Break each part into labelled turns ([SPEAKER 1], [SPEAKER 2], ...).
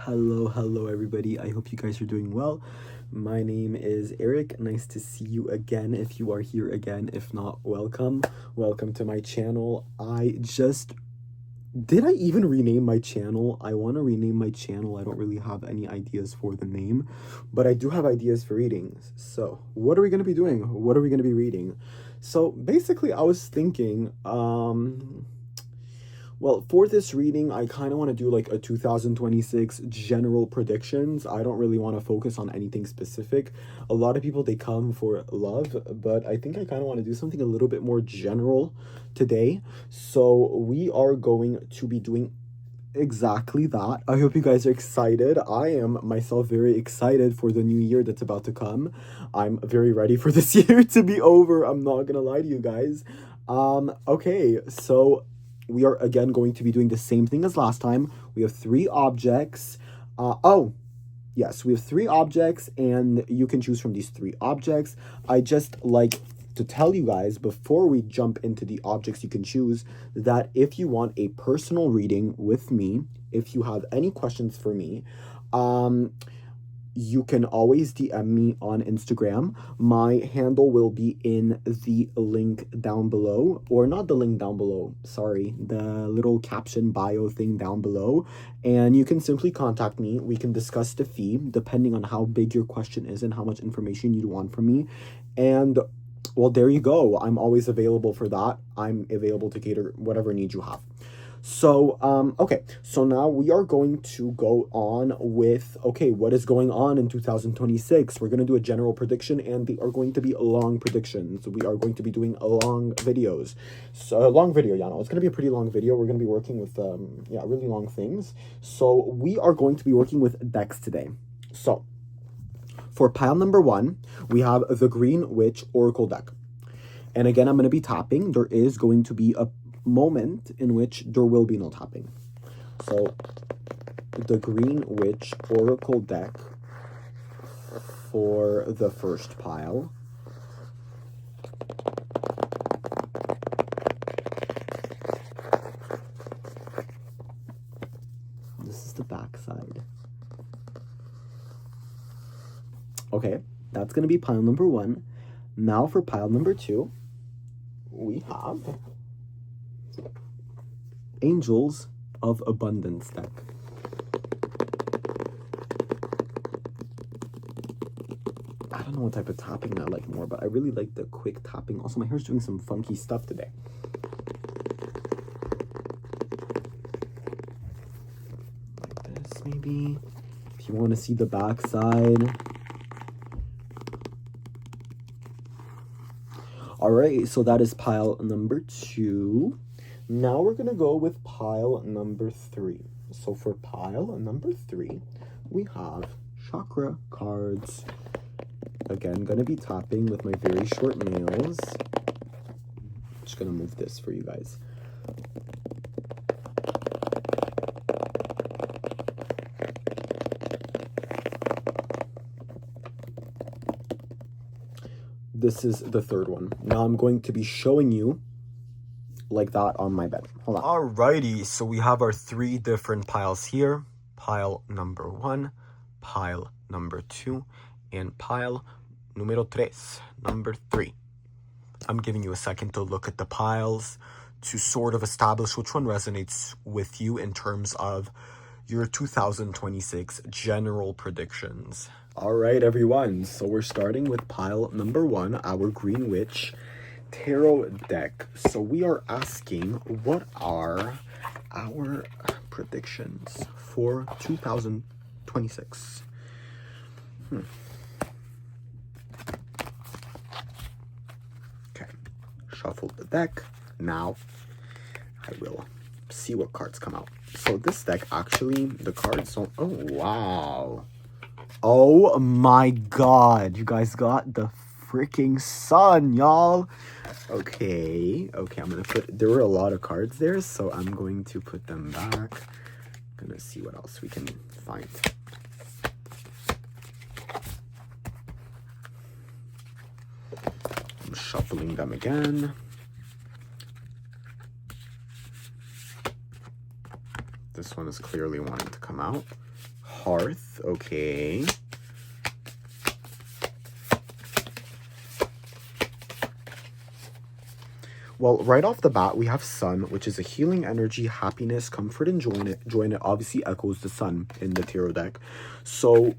[SPEAKER 1] Hello everybody. I hope you guys are doing well. My name is Eric. Nice to see you again. If you are here again, if not, welcome. Welcome to my channel. Did I even rename my channel? I want to rename my channel. I don't really have any ideas for the name, but I do have ideas for readings. So what are we going to be doing? What are we going to be reading? So basically I was thinking, well, for this reading, I kind of want to do like a 2026 general predictions. I don't really want to focus on anything specific. A lot of people, they come for love, but I think I kind of want to do something a little bit more general today. So we are going to be doing exactly that. I hope you guys are excited. I am myself very excited for the new year that's about to come. I'm very ready for this year to be over. I'm not gonna lie to you guys. Okay, so we are again going to be doing the same thing as last time. We have 3 objects. Yes, we have 3 objects, and you can choose from these 3 objects. I just like to tell you guys before we jump into the objects you can choose that if you want a personal reading with me, if you have any questions for me, you can always DM me on Instagram. My handle will be in the link down below, or not the link down below, sorry, the little caption bio thing down below. And you can simply contact me. We can discuss the fee depending on how big your question is and how much information you want from me. And well, there you go. I'm always available for that. I'm available to cater whatever needs you have. So, okay, so now we are going to go on with, okay, what is going on in 2026? We're going to do a general prediction, and they are going to be long predictions. We are going to be doing long videos. So, a long video, Yano. It's going to be a pretty long video. We're going to be working with, really long things. So, we are going to be working with decks today. So, for pile number 1, we have the Green Witch Oracle deck. And again, I'm going to be tapping. There is going to be a moment in which there will be no tapping. So the Green Witch Oracle deck for the first pile. This is the back side. Okay, that's going to be pile number 1. Now for pile number 2, we have Angels of Abundance deck. I don't know what type of tapping I like more, but I really like the quick tapping. Also, my hair's doing some funky stuff today. Like this, maybe. If you want to see the back side. All right, so that is pile number 2. Now we're going to go with pile number 3. So for pile number 3, we have chakra cards. Again, going to be tapping with my very short nails. Just going to move this for you guys. This is the 3rd one. Now I'm going to be showing you like that on my bed. Hold on. Alrighty, so we have our 3 different piles here. Pile number 1, pile number 2, and pile numero 3, number 3. I'm giving you a second to look at the piles to sort of establish which one resonates with you in terms of your 2026 general predictions. All right, everyone. So we're starting with pile number 1, our Green Witch Tarot deck. So we are asking, what are our predictions for 2026? Okay, shuffle the deck. Now I will see what cards come out. So this deck, actually, the cards don't... Oh, wow. Oh my god. You guys got the freaking sun, y'all. Okay, I'm gonna put... There were a lot of cards there, so I'm going to put them back. Gonna see what else we can find. I'm shuffling them again. This one is clearly wanting to come out. Hearth, okay. Well, right off the bat, we have Sun, which is a healing energy, happiness, comfort, and joy. Joy, and it obviously echoes the Sun in the tarot deck. So,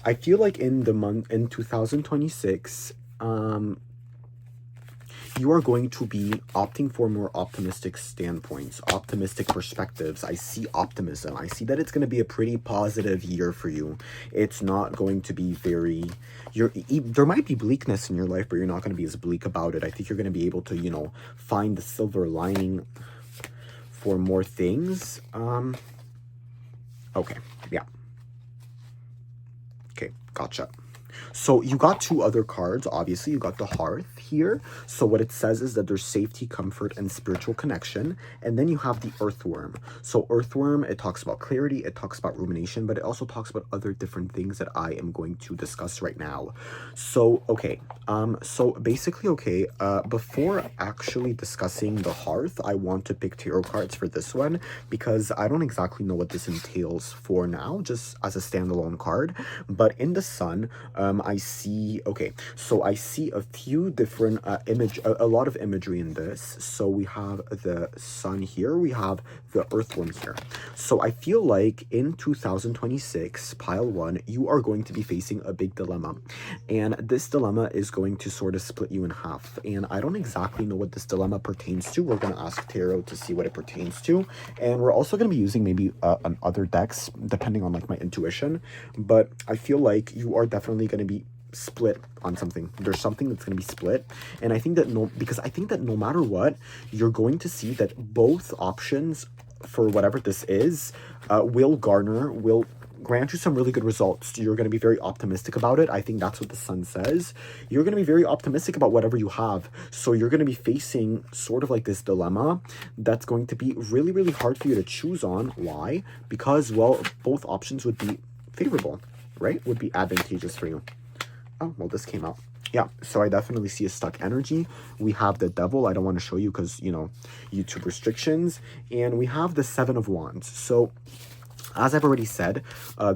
[SPEAKER 1] I feel like in 2026, you are going to be opting for more optimistic standpoints, optimistic perspectives. I see optimism. I see that it's going to be a pretty positive year for you. It's not going to be very... there might be bleakness in your life, but you're not going to be as bleak about it. I think you're going to be able to, you know, find the silver lining for more things. Okay, yeah. Okay, gotcha. So you got two other cards. Obviously, you got the Hearth here. So what it says is that there's safety, comfort, and spiritual connection. And then you have the Earthworm. So Earthworm, it talks about clarity, it talks about rumination, but it also talks about other different things that I am going to discuss right now. So, okay. So basically, okay, before actually discussing the Hearth, I want to pick tarot cards for this one because I don't exactly know what this entails for now, just as a standalone card. But in the Sun, I see, okay, so I see a few different a lot of imagery in this. So we have the Sun here, we have the Earthworm here. So I feel like in 2026, pile one, you are going to be facing a big dilemma. And this dilemma is going to sort of split you in half. And I don't exactly know what this dilemma pertains to. We're going to ask tarot to see what it pertains to. And we're also going to be using maybe other decks, depending on like my intuition. But I feel like you are definitely going to be split on something. There's something that's going to be split. And I think that because I think that no matter what, you're going to see that both options for whatever this is will grant you some really good results. You're going to be very optimistic about it. I think that's what the Sun says. You're going to be very optimistic about whatever you have. So you're going to be facing sort of like this dilemma that's going to be really, really hard for you to choose on. Why? Because, well, both options would be favorable, right? Would be advantageous for you. Oh, well, this came out. Yeah, so I definitely see a stuck energy. We have the Devil. I don't want to show you because, you know, YouTube restrictions. And we have the Seven of Wands. So as I've already said,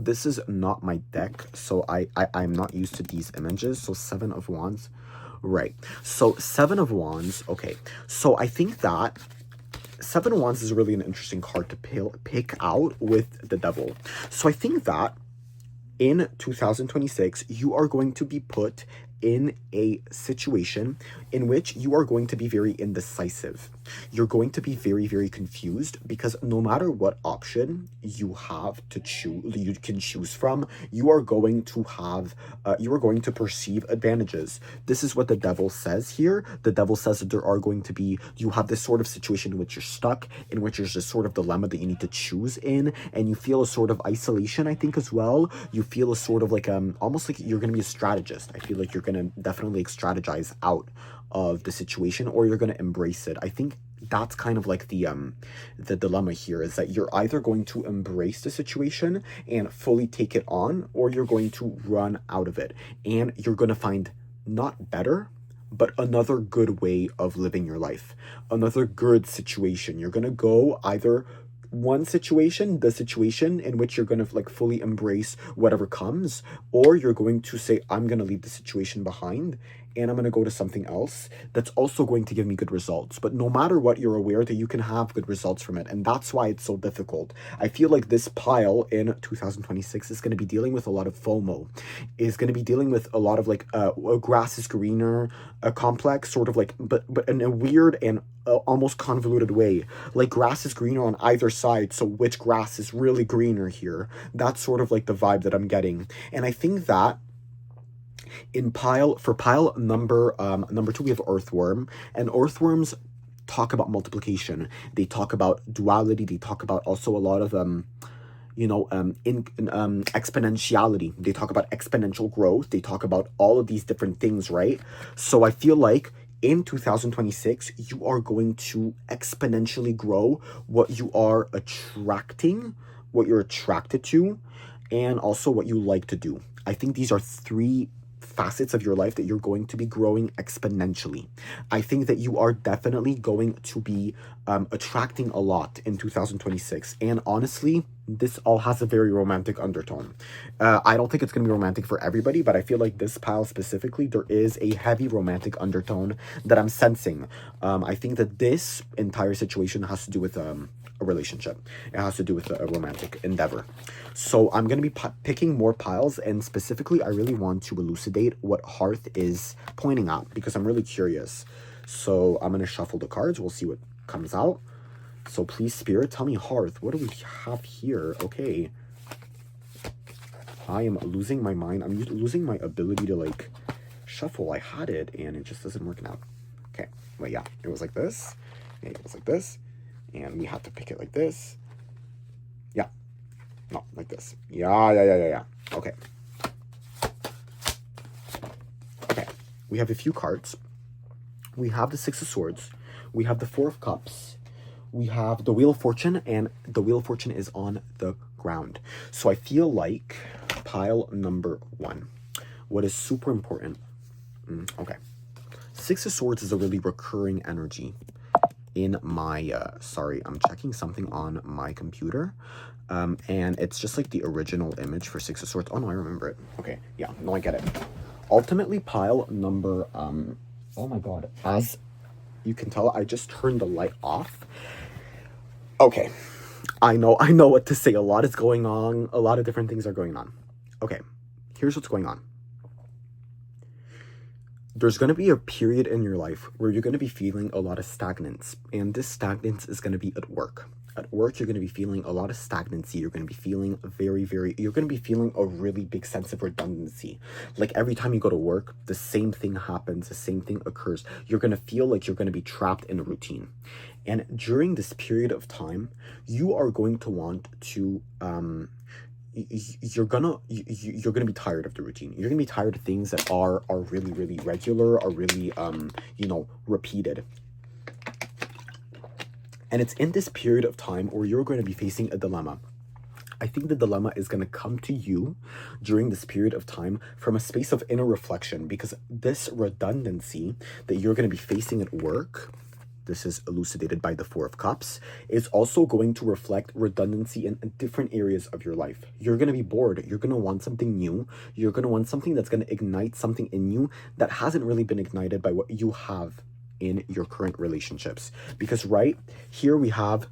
[SPEAKER 1] this is not my deck, so I'm not used to these images. So Seven of Wands, right. So Seven of Wands, okay. So I think that Seven of Wands is really an interesting card to pick out with the Devil. So I think that in 2026, you are going to be put in a situation in which you are going to be very indecisive. You're going to be very, very confused because no matter what option you have to choose, you can choose from, you are going to perceive advantages. This is what the Devil says here. The Devil says that you have this sort of situation in which you're stuck, in which there's this sort of dilemma that you need to choose in, and you feel a sort of isolation, I think, as well. You feel a sort of like, almost like you're going to be a strategist. I feel like you're going to definitely strategize out of the situation, or you're going to embrace it. I think that's kind of like the dilemma here, is that you're either going to embrace the situation and fully take it on, or you're going to run out of it, and you're going to find not better, but another good way of living your life, another good situation. You're going to go either one situation, the situation in which you're going to like fully embrace whatever comes, or you're going to say, I'm going to leave the situation behind and I'm going to go to something else that's also going to give me good results. But no matter what, you're aware that you can have good results from it. And that's why it's so difficult. I feel like this pile in 2026 is going to be dealing with a lot of FOMO, is going to be dealing with a lot of like grass is greener, a complex sort of like, but in a weird and almost convoluted way. Like grass is greener on either side, so which grass is really greener here? That's sort of like the vibe that I'm getting. And I think that in pile number 2, we have Earthworm, and Earthworms talk about multiplication. They talk about duality. They talk about also a lot of exponentiality. They talk about exponential growth. They talk about all of these different things, right? So I feel like in 2026, you are going to exponentially grow what you are attracting, what you're attracted to, and also what you like to do. I think these are three facets of your life that you're going to be growing exponentially. I think that you are definitely going to be attracting a lot in 2026. And honestly, this all has a very romantic undertone. I don't think it's going to be romantic for everybody, but I feel like this pile specifically, there is a heavy romantic undertone that I'm sensing. I think that this entire situation has to do with a relationship. It has to do with a romantic endeavor. So I'm going to be picking more piles, and specifically I really want to elucidate what Hearth is pointing at because I'm really curious. So I'm going to shuffle the cards. We'll see what comes out. So please, Spirit, tell me, Hearth, what do we have here? Okay. I am losing my mind. I'm losing my ability to, like, shuffle. I had it, and it just doesn't work now. Okay. Well, yeah. It was like this. And it was like this. And we have to pick it like this. Yeah. No, like this. Yeah. Okay. Okay. We have a few cards. We have the Six of Swords. We have the Four of Cups. We have the Wheel of Fortune, and the Wheel of Fortune is on the ground. So I feel like pile number 1, what is super important. Okay. Six of Swords is a really recurring energy in my, sorry, I'm checking something on my computer. And it's just like the original image for Six of Swords. Oh no, I remember it. Okay, yeah, no, I get it. Ultimately, pile number, oh my god, as you can tell, I just turned the light off. Okay, I know what to say. A lot is going on. A lot of different things are going on. Okay, here's what's going on. There's going to be a period in your life where you're going to be feeling a lot of stagnance, and this stagnance is going to be at work. At work, you're going to be feeling a lot of stagnancy. You're going to be feeling you're going to be feeling a really big sense of redundancy. Like every time you go to work, the same thing happens, the same thing occurs. You're going to feel like you're going to be trapped in a routine. And during this period of time, you are going to want to, you're gonna be tired of the routine. You're gonna be tired of things that are really, really regular, are really, repeated. And it's in this period of time where you're going to be facing a dilemma. I think the dilemma is going to come to you during this period of time from a space of inner reflection, because this redundancy that you're going to be facing at work, this is elucidated by the Four of Cups, is also going to reflect redundancy in different areas of your life. You're going to be bored. You're going to want something new. You're going to want something that's going to ignite something in you that hasn't really been ignited by what you have in your current relationships. Because right here we have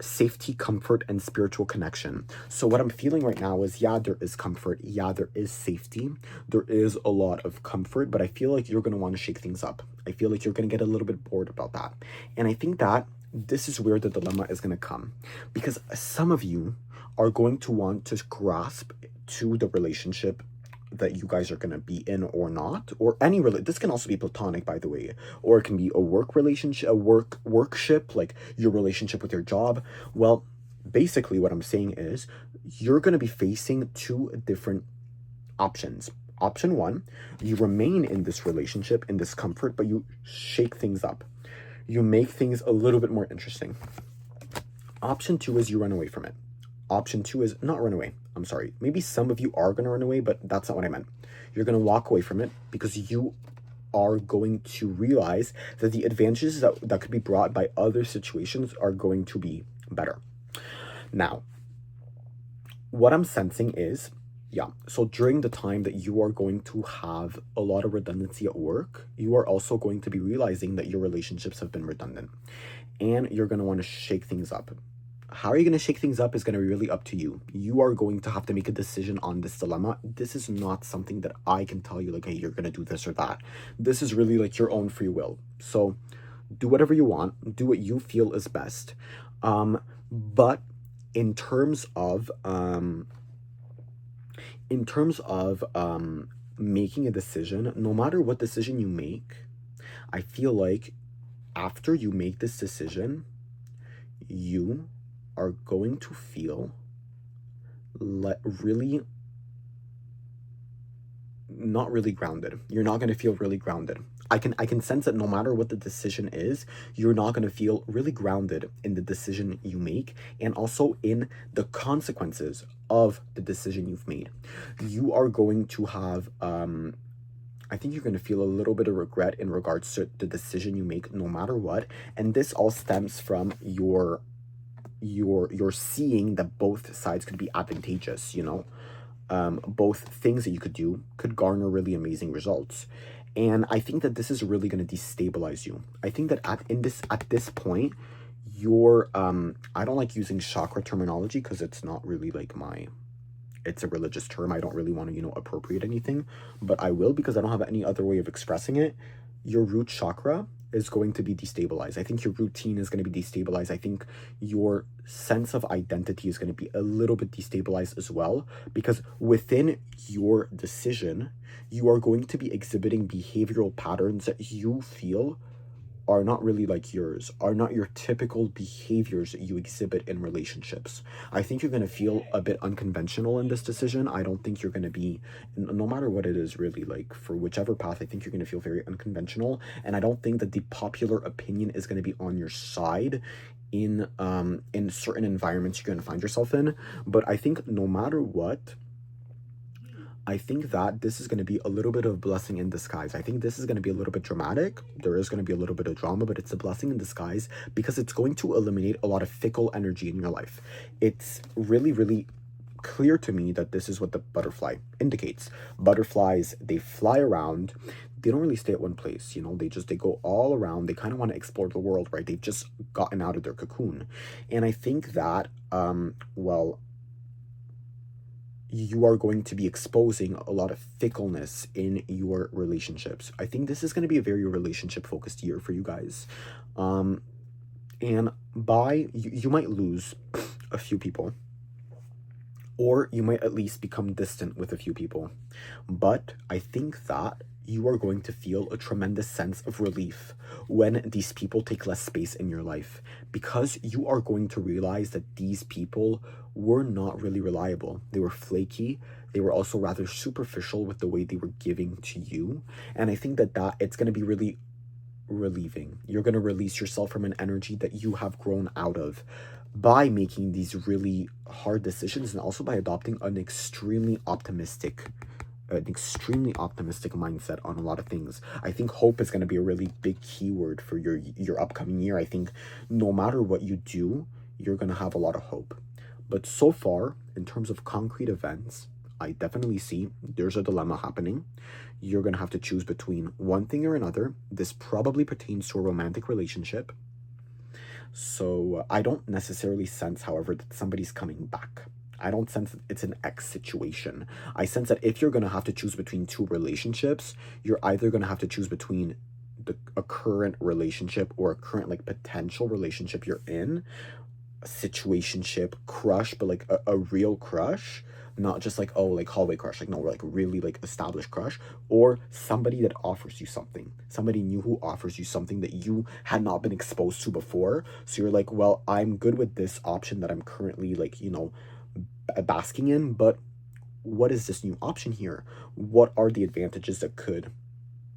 [SPEAKER 1] safety, comfort, and spiritual connection. So what I'm feeling right now is, yeah, there is comfort. Yeah, there is safety. There is a lot of comfort, but I feel like you're going to want to shake things up. I feel like you're going to get a little bit bored about that. And I think that this is where the dilemma is going to come, because some of you are going to want to grasp to the relationship that you guys are going to be in or not, or any this can also be platonic, by the way, or it can be a work relationship, a workship, like your relationship with your job. Well, basically what I'm saying is you're going to be facing two different options. Option 1, you remain in this relationship, in this comfort, but you shake things up. You make things a little bit more interesting. Option 2 is you run away from it. Option 2 is not run away. I'm sorry. Maybe some of you are going to run away, but that's not what I meant. You're going to walk away from it because you are going to realize that the advantages that could be brought by other situations are going to be better. Now, what I'm sensing is, yeah, so during the time that you are going to have a lot of redundancy at work, you are also going to be realizing that your relationships have been redundant, and you're going to want to shake things up. How are you going to shake things up is going to be really up to you. You are going to have to make a decision on this dilemma. This is not something that I can tell you, like, hey, you're going to do this or that. This is really like your own free will. So do whatever you want. Do what you feel is best. But in terms of making a decision, no matter what decision you make, I feel like after you make this decision, you are going to feel really not really grounded. You're not going to feel really grounded. I can sense that no matter what the decision is, you're not going to feel really grounded in the decision you make, and also in the consequences of the decision you've made. You are going to have I think you're going to feel a little bit of regret in regards to the decision you make no matter what. And this all stems from your seeing that both sides could be advantageous, you know. Both things that you could do could garner really amazing results. And I think that this is really going to destabilize you. I think that at this point, your I don't like using chakra terminology because it's not really like it's a religious term. I don't really want to, you know, appropriate anything, but I will because I don't have any other way of expressing it. Your root chakra is going to be destabilized. I think your routine is going to be destabilized. I think your sense of identity is going to be a little bit destabilized as well, because within your decision, you are going to be exhibiting behavioral patterns that you feel are not really like yours, are not your typical behaviors that you exhibit in relationships. I think you're going to feel a bit unconventional in this decision. I don't think you're going to be, no matter what it is really, like for whichever path, I think you're going to feel very unconventional. And I don't think that the popular opinion is going to be on your side in certain environments you're going to find yourself in. But I think no matter what, I think that this is going to be a little bit of blessing in disguise. I think this is going to be a little bit dramatic. There is going to be a little bit of drama, but it's a blessing in disguise because it's going to eliminate a lot of fickle energy in your life. It's really, really clear to me that this is what the butterfly indicates. Butterflies, they fly around. They don't really stay at one place, you know, they go all around. They kind of want to explore the world, right? They've just gotten out of their cocoon. And I think that, well, you are going to be exposing a lot of fickleness in your relationships. I think this is going to be a very relationship focused year for you guys. And you might lose a few people, or you might at least become distant with a few people. But I think that you are going to feel a tremendous sense of relief when these people take less space in your life, because you are going to realize that these people were not really reliable. They were flaky. They were also rather superficial with the way they were giving to you. And I think that it's going to be really relieving. You're going to release yourself from an energy that you have grown out of by making these really hard decisions, and also by adopting an extremely optimistic mindset on a lot of things. I think hope is going to be a really big keyword for your upcoming year. I think no matter what you do, you're going to have a lot of hope. But so far, in terms of concrete events, I definitely see there's a dilemma happening. You're going to have to choose between one thing or another. This probably pertains to a romantic relationship. So I don't necessarily sense, however, that somebody's coming back. I don't sense that it's an X situation. I sense that if you're going to have to choose between two relationships, you're either going to have to choose between a current relationship or a current like potential relationship you're in, a situationship, crush, but like a real crush, not just like, oh, like hallway crush, like no, like really like established crush, or somebody that offers you something, somebody new who offers you something that you had not been exposed to before. So you're like, well, I'm good with this option that I'm currently like, you know, basking in, but what is this new option here? What are the advantages that could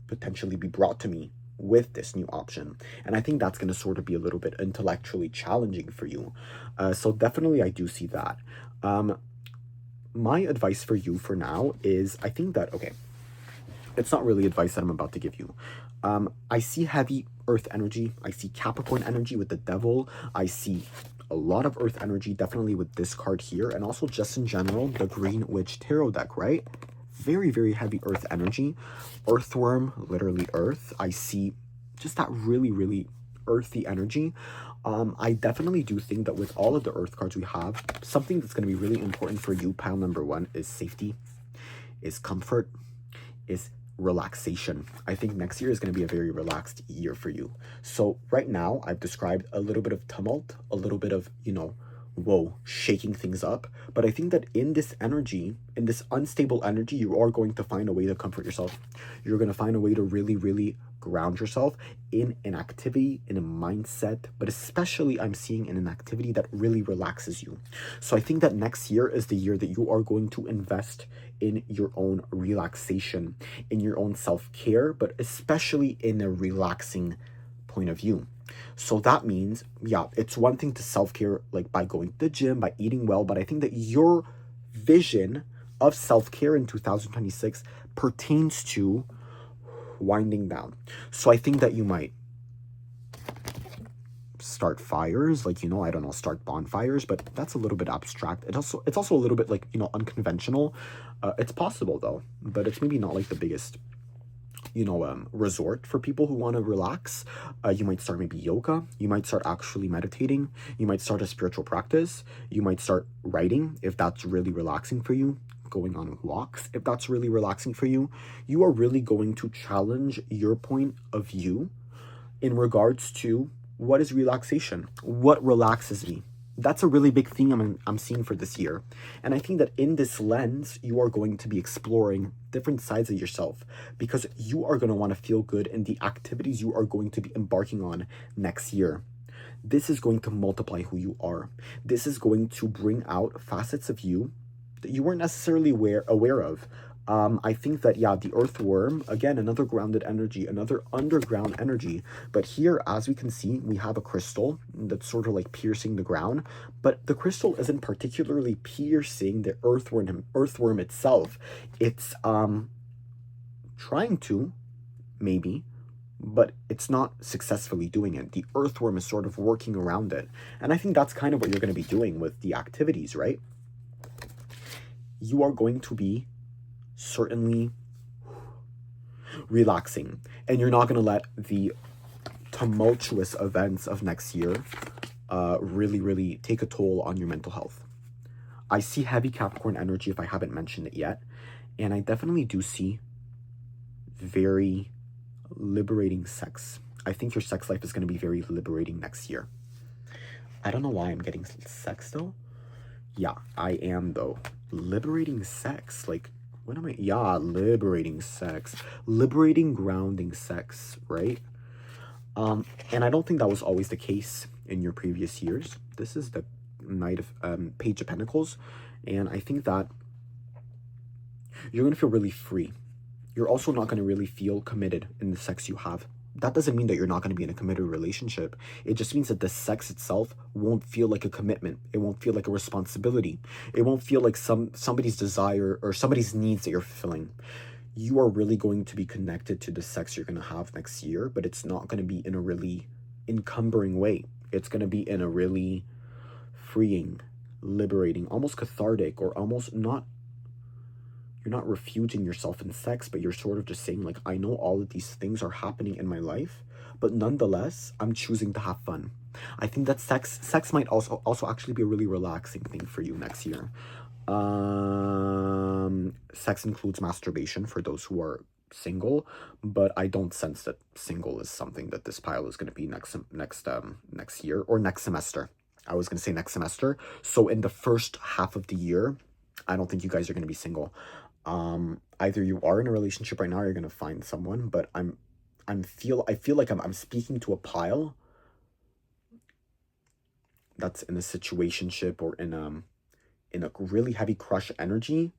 [SPEAKER 1] potentially be brought to me with this new option? And I think that's going to sort of be a little bit intellectually challenging for you. So definitely I do see that. My advice for you for now is, I think that, okay, it's not really advice that I'm about to give you. I see heavy earth energy. I see Capricorn energy with the devil. I see a lot of earth energy, definitely with this card here, and also just in general, the Green Witch Tarot deck, right? Very, very heavy earth energy. Earthworm, literally earth. I see just that really, really earthy energy. I definitely do think that with all of the earth cards we have, something that's going to be really important for you, pile number one, is safety, is comfort, is relaxation. I think next year is going to be a very relaxed year for you. So right now, I've described a little bit of tumult, a little bit of, you know, whoa, shaking things up. But I think that in this energy, in this unstable energy, you are going to find a way to comfort yourself. You're going to find a way to really, really ground yourself in an activity, in a mindset, but especially I'm seeing in an activity that really relaxes you. So I think that next year is the year that you are going to invest in your own relaxation, in your own self-care, but especially in a relaxing point of view. So that means, yeah, it's one thing to self-care, like by going to the gym, by eating well, but I think that your vision of self-care in 2026 pertains to winding down. So I think that you might start fires, like, you know, I don't know, start bonfires, but that's a little bit abstract. It's also a little bit, like, you know, unconventional. It's possible though, but it's maybe not like the biggest, you know, resort for people who want to relax. You might start maybe yoga. You might start actually meditating. You might start a spiritual practice. You might start writing if that's really relaxing for you. Going on walks if that's really relaxing for you. You are really going to challenge your point of view in regards to what is relaxation, what relaxes me. That's a really big thing I'm seeing for this year. And I think that in this lens, you are going to be exploring different sides of yourself, because you are going to want to feel good in the activities you are going to be embarking on next year. This is going to multiply who you are. This is going to bring out facets of you that you weren't necessarily aware of. I think that, yeah, the earthworm, again, another grounded energy, another underground energy. But here, as we can see, we have a crystal that's sort of like piercing the ground. But the crystal isn't particularly piercing the earthworm itself. It's trying to, maybe, but it's not successfully doing it. The earthworm is sort of working around it. And I think that's kind of what you're going to be doing with the activities, right? You are going to be certainly relaxing, and you're not going to let the tumultuous events of next year really take a toll on your mental health. I see heavy Capricorn energy if I haven't mentioned it yet, and I definitely do see very liberating sex. I think your sex life is going to be very liberating next year. I don't know why I'm getting sex though. Yeah, I am though. Liberating sex, like, what am I? Yeah, liberating sex. Liberating, grounding sex, right? And I don't think that was always the case in your previous years. This is the Knight of Page of Pentacles, and I think that you're going to feel really free. You're also not going to really feel committed in the sex you have. That doesn't mean that you're not going to be in a committed relationship. It just means that the sex itself won't feel like a commitment. It won't feel like a responsibility. It won't feel like somebody's desire or somebody's needs that you're fulfilling. You are really going to be connected to the sex you're going to have next year, but it's not going to be in a really encumbering way. It's going to be in a really freeing, liberating, almost cathartic, or almost not. You're not refuting yourself in sex, but you're sort of just saying, like, I know all of these things are happening in my life, but nonetheless, I'm choosing to have fun. I think that sex might also actually be a really relaxing thing for you next year. Sex includes masturbation for those who are single, but I don't sense that single is something that this pile is going to be next year or next semester. I was going to say next semester. So in the first half of the year, I don't think you guys are going to be single. Either you are in a relationship right now or you're going to find someone, but I feel like I'm speaking to a pile that's in a situationship or in a really heavy crush energy.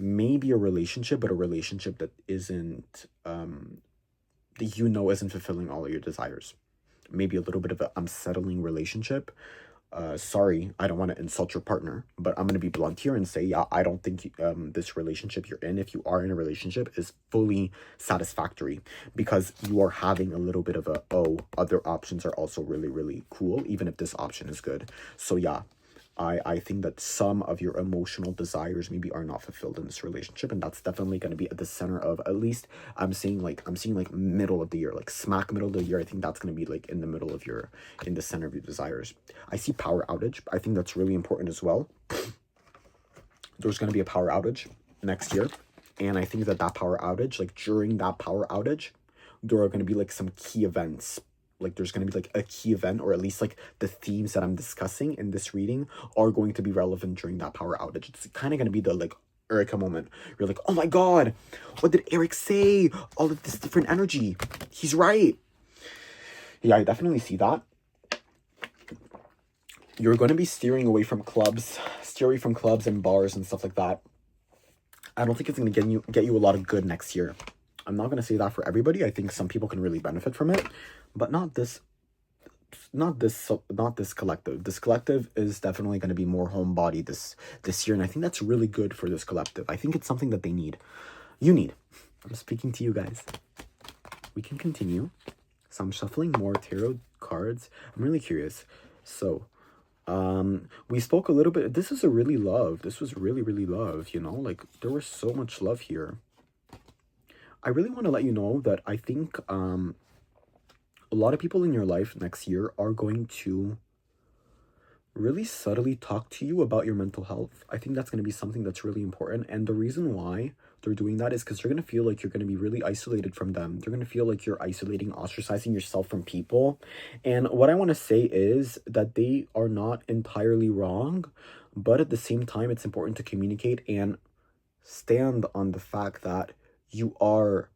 [SPEAKER 1] Maybe a relationship, but a relationship that isn't that isn't fulfilling all of your desires. Maybe a little bit of an unsettling relationship. Sorry, I don't want to insult your partner, but I'm going to be blunt here and say, yeah, I don't think this relationship you're in, if you are in a relationship, is fully satisfactory, because you are having a little bit of other options are also really, really cool, even if this option is good. So yeah, I think that some of your emotional desires maybe are not fulfilled in this relationship, and that's definitely going to be at the center of, at least I'm seeing like middle of the year, like smack middle of the year. I think that's going to be like in the center of your desires. I see power outage. I think that's really important as well. There's going to be a power outage next year, and I think that power outage, like during that power outage, there are going to be like some key events. Like there's going to be like a key event, or at least like the themes that I'm discussing in this reading are going to be relevant during that power outage. It's kind of going to be the like Erica moment. You're like, oh my God, what did Eric say? All of this different energy. He's right. Yeah, I definitely see that. You're going to be steering away from clubs and bars and stuff like that. I don't think it's going to get you a lot of good next year. I'm not going to say that for everybody. I think some people can really benefit from it, but not this collective. This collective is definitely going to be more homebody this year, and I think that's really good for this collective. I think it's something that they need. You need. I'm speaking to you guys. we can continue. So I'm shuffling more tarot cards. I'm really curious. So we spoke a little bit. This is a really love. This was really, really love, you know, like there was so much love here. I really want to let you know that I think a lot of people in your life next year are going to really subtly talk to you about your mental health. I think that's going to be something that's really important. And the reason why they're doing that is because you're going to feel like you're going to be really isolated from them. They're going to feel like you're isolating, ostracizing yourself from people. And what I want to say is that they are not entirely wrong, but at the same time, it's important to communicate and stand on the fact that you are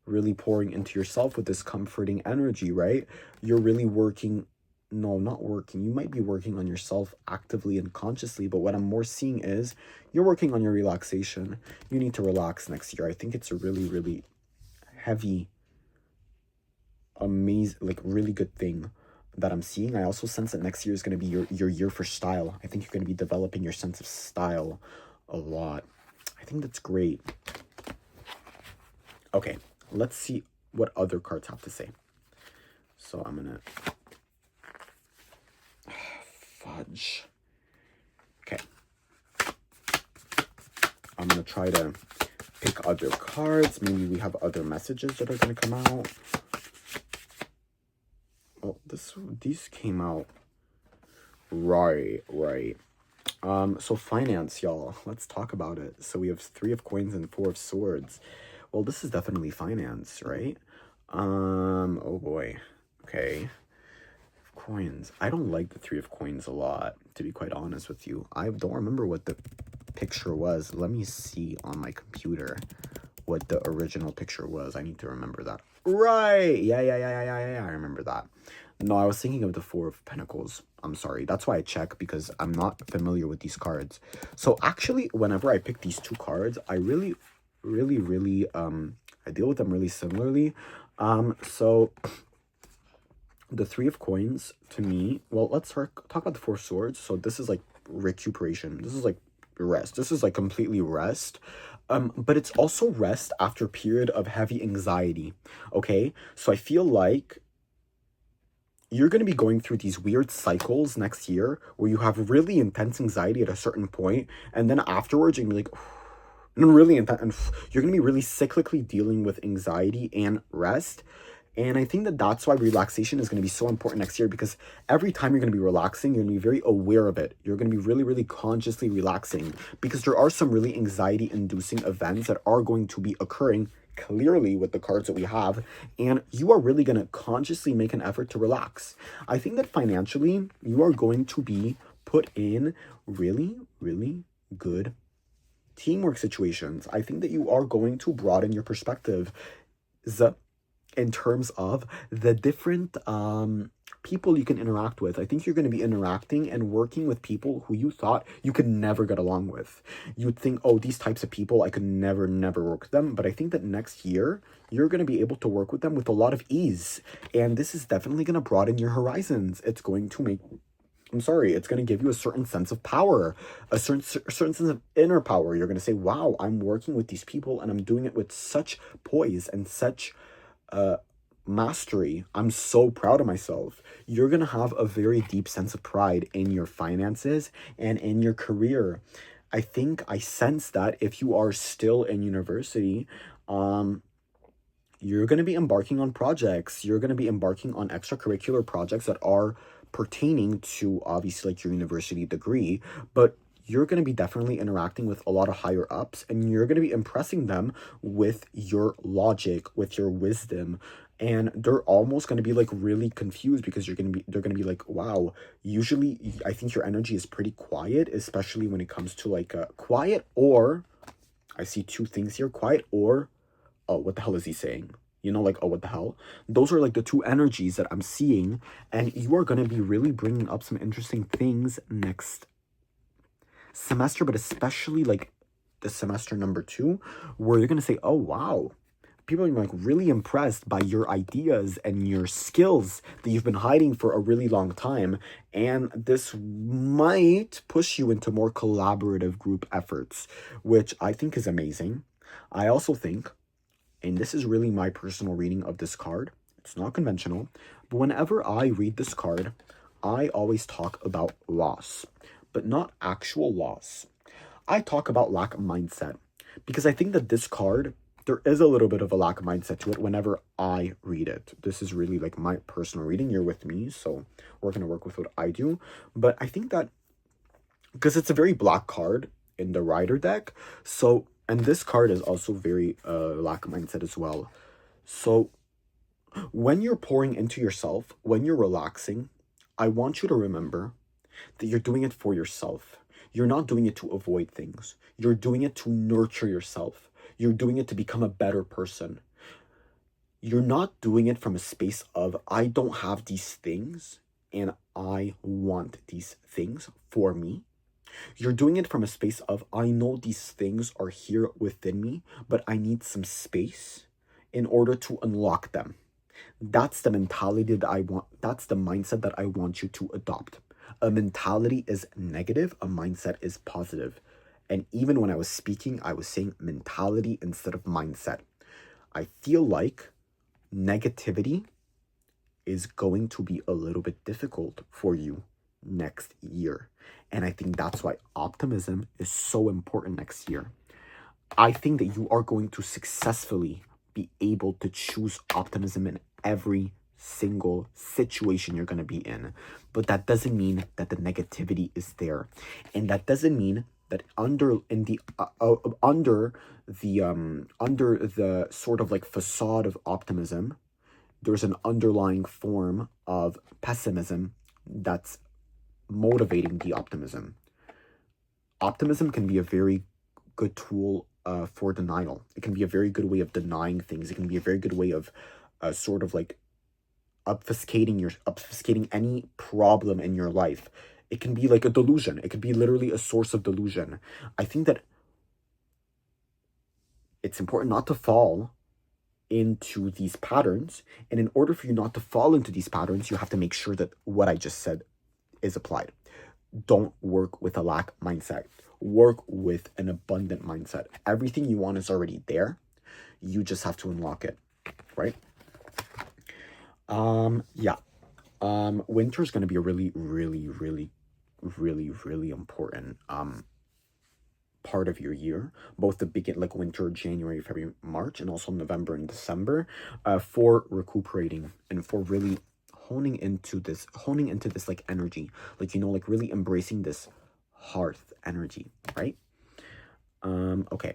[SPEAKER 1] really pouring into yourself with this comforting energy, right? You're really working. No, not working. You might be working on yourself actively and consciously, but what I'm more seeing is you're working on your relaxation. You need to relax next year. I think it's a really, really heavy, amazing, like really good thing that I'm seeing. I also sense that next year is going to be your year for style. I think you're going to be developing your sense of style a lot. I think that's great. Okay, let's see what other cards have to say. So I'm going to... Fudge. Okay. I'm going to try to pick other cards. Maybe we have other messages that are going to come out. Oh, these came out. Right. So finance, y'all. Let's talk about it. So we have 3 of coins and 4 of swords. Well, this is definitely finance, right? Oh boy. Okay. Coins. I don't like the 3 of coins a lot, to be quite honest with you. I don't remember what the picture was. Let me see on my computer what the original picture was. I need to remember that. Right. Yeah. I remember that. No, I was thinking of the 4 of Pentacles. I'm sorry. That's why I check, because I'm not familiar with these cards. So actually, whenever I pick these 2 cards, I really I deal with them really similarly. So the 3 of coins, to me, well, let's talk about the 4 of swords. So this is like recuperation. This is like rest. This is like completely rest. But it's also rest after a period of heavy anxiety. Okay, so I feel like you're going to be going through these weird cycles next year where you have really intense anxiety at a certain point, and then afterwards you're going to be like, and really intense, and you're going to be really cyclically dealing with anxiety and rest. And I think that that's why relaxation is going to be so important next year, because every time you're going to be relaxing, you're going to be very aware of it. You're going to be really, really consciously relaxing, because there are some really anxiety-inducing events that are going to be occurring clearly with the cards that we have, and you are really going to consciously make an effort to relax. I think that financially, you are going to be put in really, really good teamwork situations. I think that you are going to broaden your perspective in terms of the different people you can interact with. I think you're going to be interacting and working with people who you thought you could never get along with. You'd think, oh, these types of people, I could never work with them. But I think that next year, you're going to be able to work with them with a lot of ease. And this is definitely going to broaden your horizons. It's going to make... it's going to give you a certain sense of power, a certain sense of inner power. You're going to say, wow, I'm working with these people and I'm doing it with such poise and such mastery. I'm so proud of myself. You're gonna have a very deep sense of pride in your finances and in your career. I think I sense that if you are still in university, you're gonna be embarking on projects. You're gonna be embarking on extracurricular projects that are pertaining to obviously like your university degree, but you're going to be definitely interacting with a lot of higher ups, and you're going to be impressing them with your logic, with your wisdom. And they're almost going to be like really confused, because they're going to be like, wow, usually I think your energy is pretty quiet, especially when it comes to like quiet, or I see 2 things here, quiet, or oh, what the hell is he saying? You know, like, oh, what the hell? Those are like the 2 energies that I'm seeing, and you are going to be really bringing up some interesting things next semester, but especially like the semester number 2, where you're going to say, oh, wow, people are like really impressed by your ideas and your skills that you've been hiding for a really long time. And this might push you into more collaborative group efforts, which I think is amazing. I also think and this is really my personal reading of this card. It's not conventional, but whenever I read this card, I always talk about loss, but not actual loss. I talk about lack of mindset, because I think that this card, there is a little bit of a lack of mindset to it whenever I read it. This is really like my personal reading. You're with me, so we're going to work with what I do. But I think that because it's a very black card in the Rider deck, so, and this card is also very lack of mindset as well. So when you're pouring into yourself, when you're relaxing, I want you to remember that you're doing it for yourself. You're not doing it to avoid things. You're doing it to nurture yourself. You're doing it to become a better person. You're not doing it from a space of, I don't have these things and I want these things for me. You're doing it from a space of, I know these things are here within me, but I need some space in order to unlock them. That's the mentality that I want. That's the mindset that I want you to adopt. A mentality is negative, a mindset is positive. And even when I was speaking, I was saying mentality instead of mindset. I feel like negativity is going to be a little bit difficult for you next year. And I think that's why optimism is so important next year. I think that you are going to successfully be able to choose optimism in every single situation you're going to be in. But that doesn't mean that the negativity is there. And that doesn't mean that under the sort of like facade of optimism, there's an underlying form of pessimism that's motivating the optimism. Optimism can be a very good tool for denial. It can be a very good way of denying things. It can be a very good way of sort of like obfuscating any problem in your life. It can be like a delusion. It could be literally a source of delusion. I think that it's important not to fall into these patterns. And in order for you not to fall into these patterns, you have to make sure that what I just said is applied. Don't work with a lack mindset. Work with an abundant mindset. Everything you want is already there. You just have to unlock it, right? Yeah. Winter is going to be a really, really, really, really, really important part of your year, both the like winter, January, February, March, and also November and December, for recuperating and for really honing into this like energy, like, you know, like really embracing this hearth energy, right? Okay,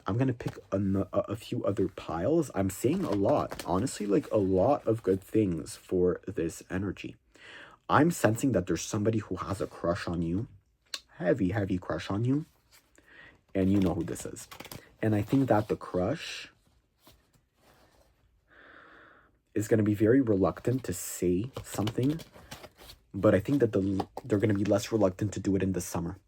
[SPEAKER 1] I'm gonna pick a few other piles. I'm saying a lot, honestly, like a lot of good things for this energy. I'm sensing that there's somebody who has a crush on you, heavy crush on you, and you know who this is. And I think that the crush is going to be very reluctant to say something, but I think that they're going to be less reluctant to do it in the summer.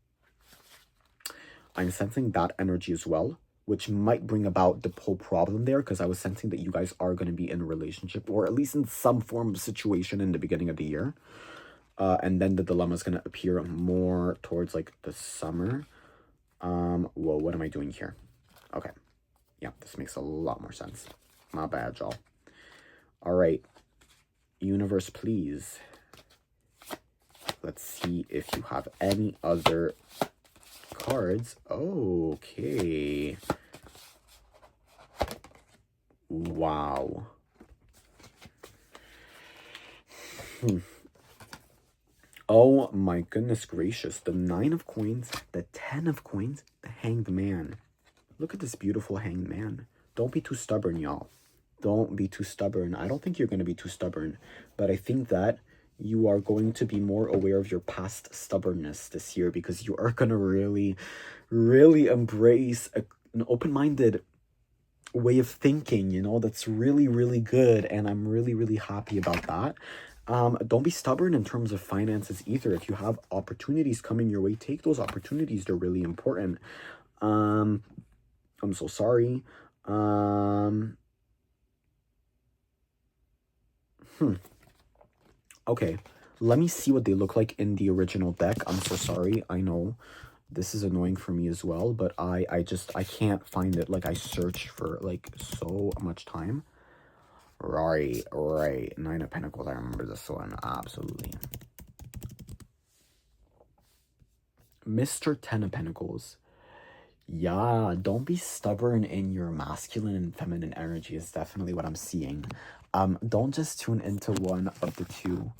[SPEAKER 1] I'm sensing that energy as well, which might bring about the whole problem there, because I was sensing that you guys are going to be in a relationship, or at least in some form of situation in the beginning of the year. And then the dilemma is going to appear more towards like the summer. Whoa, what am I doing here? Okay. Yeah, this makes a lot more sense. My bad, y'all. All right. Universe, please. Let's see if you have any other cards. Okay. Wow. Oh my goodness gracious. The 9 of coins, the 10 of coins, the Hanged Man. Look at this beautiful Hanged Man. Don't be too stubborn, y'all. Don't be too stubborn. I don't think you're going to be too stubborn, but I think that you are going to be more aware of your past stubbornness this year, because you are going to really, really embrace an open-minded way of thinking, you know, that's really, really good, and I'm really, really happy about that. Don't be stubborn in terms of finances either. If you have opportunities coming your way, take those opportunities. They're really important. I'm so sorry. Okay, let me see what they look like in the original deck. I'm so sorry. I know This is annoying for me as well, but I can't find it. Like, I searched for like so much time. Right. Nine of Pentacles. I remember this one. Absolutely. Mr. Ten of Pentacles. Yeah, don't be stubborn in your masculine and feminine energy is definitely what I'm seeing. Don't just tune into one of the two.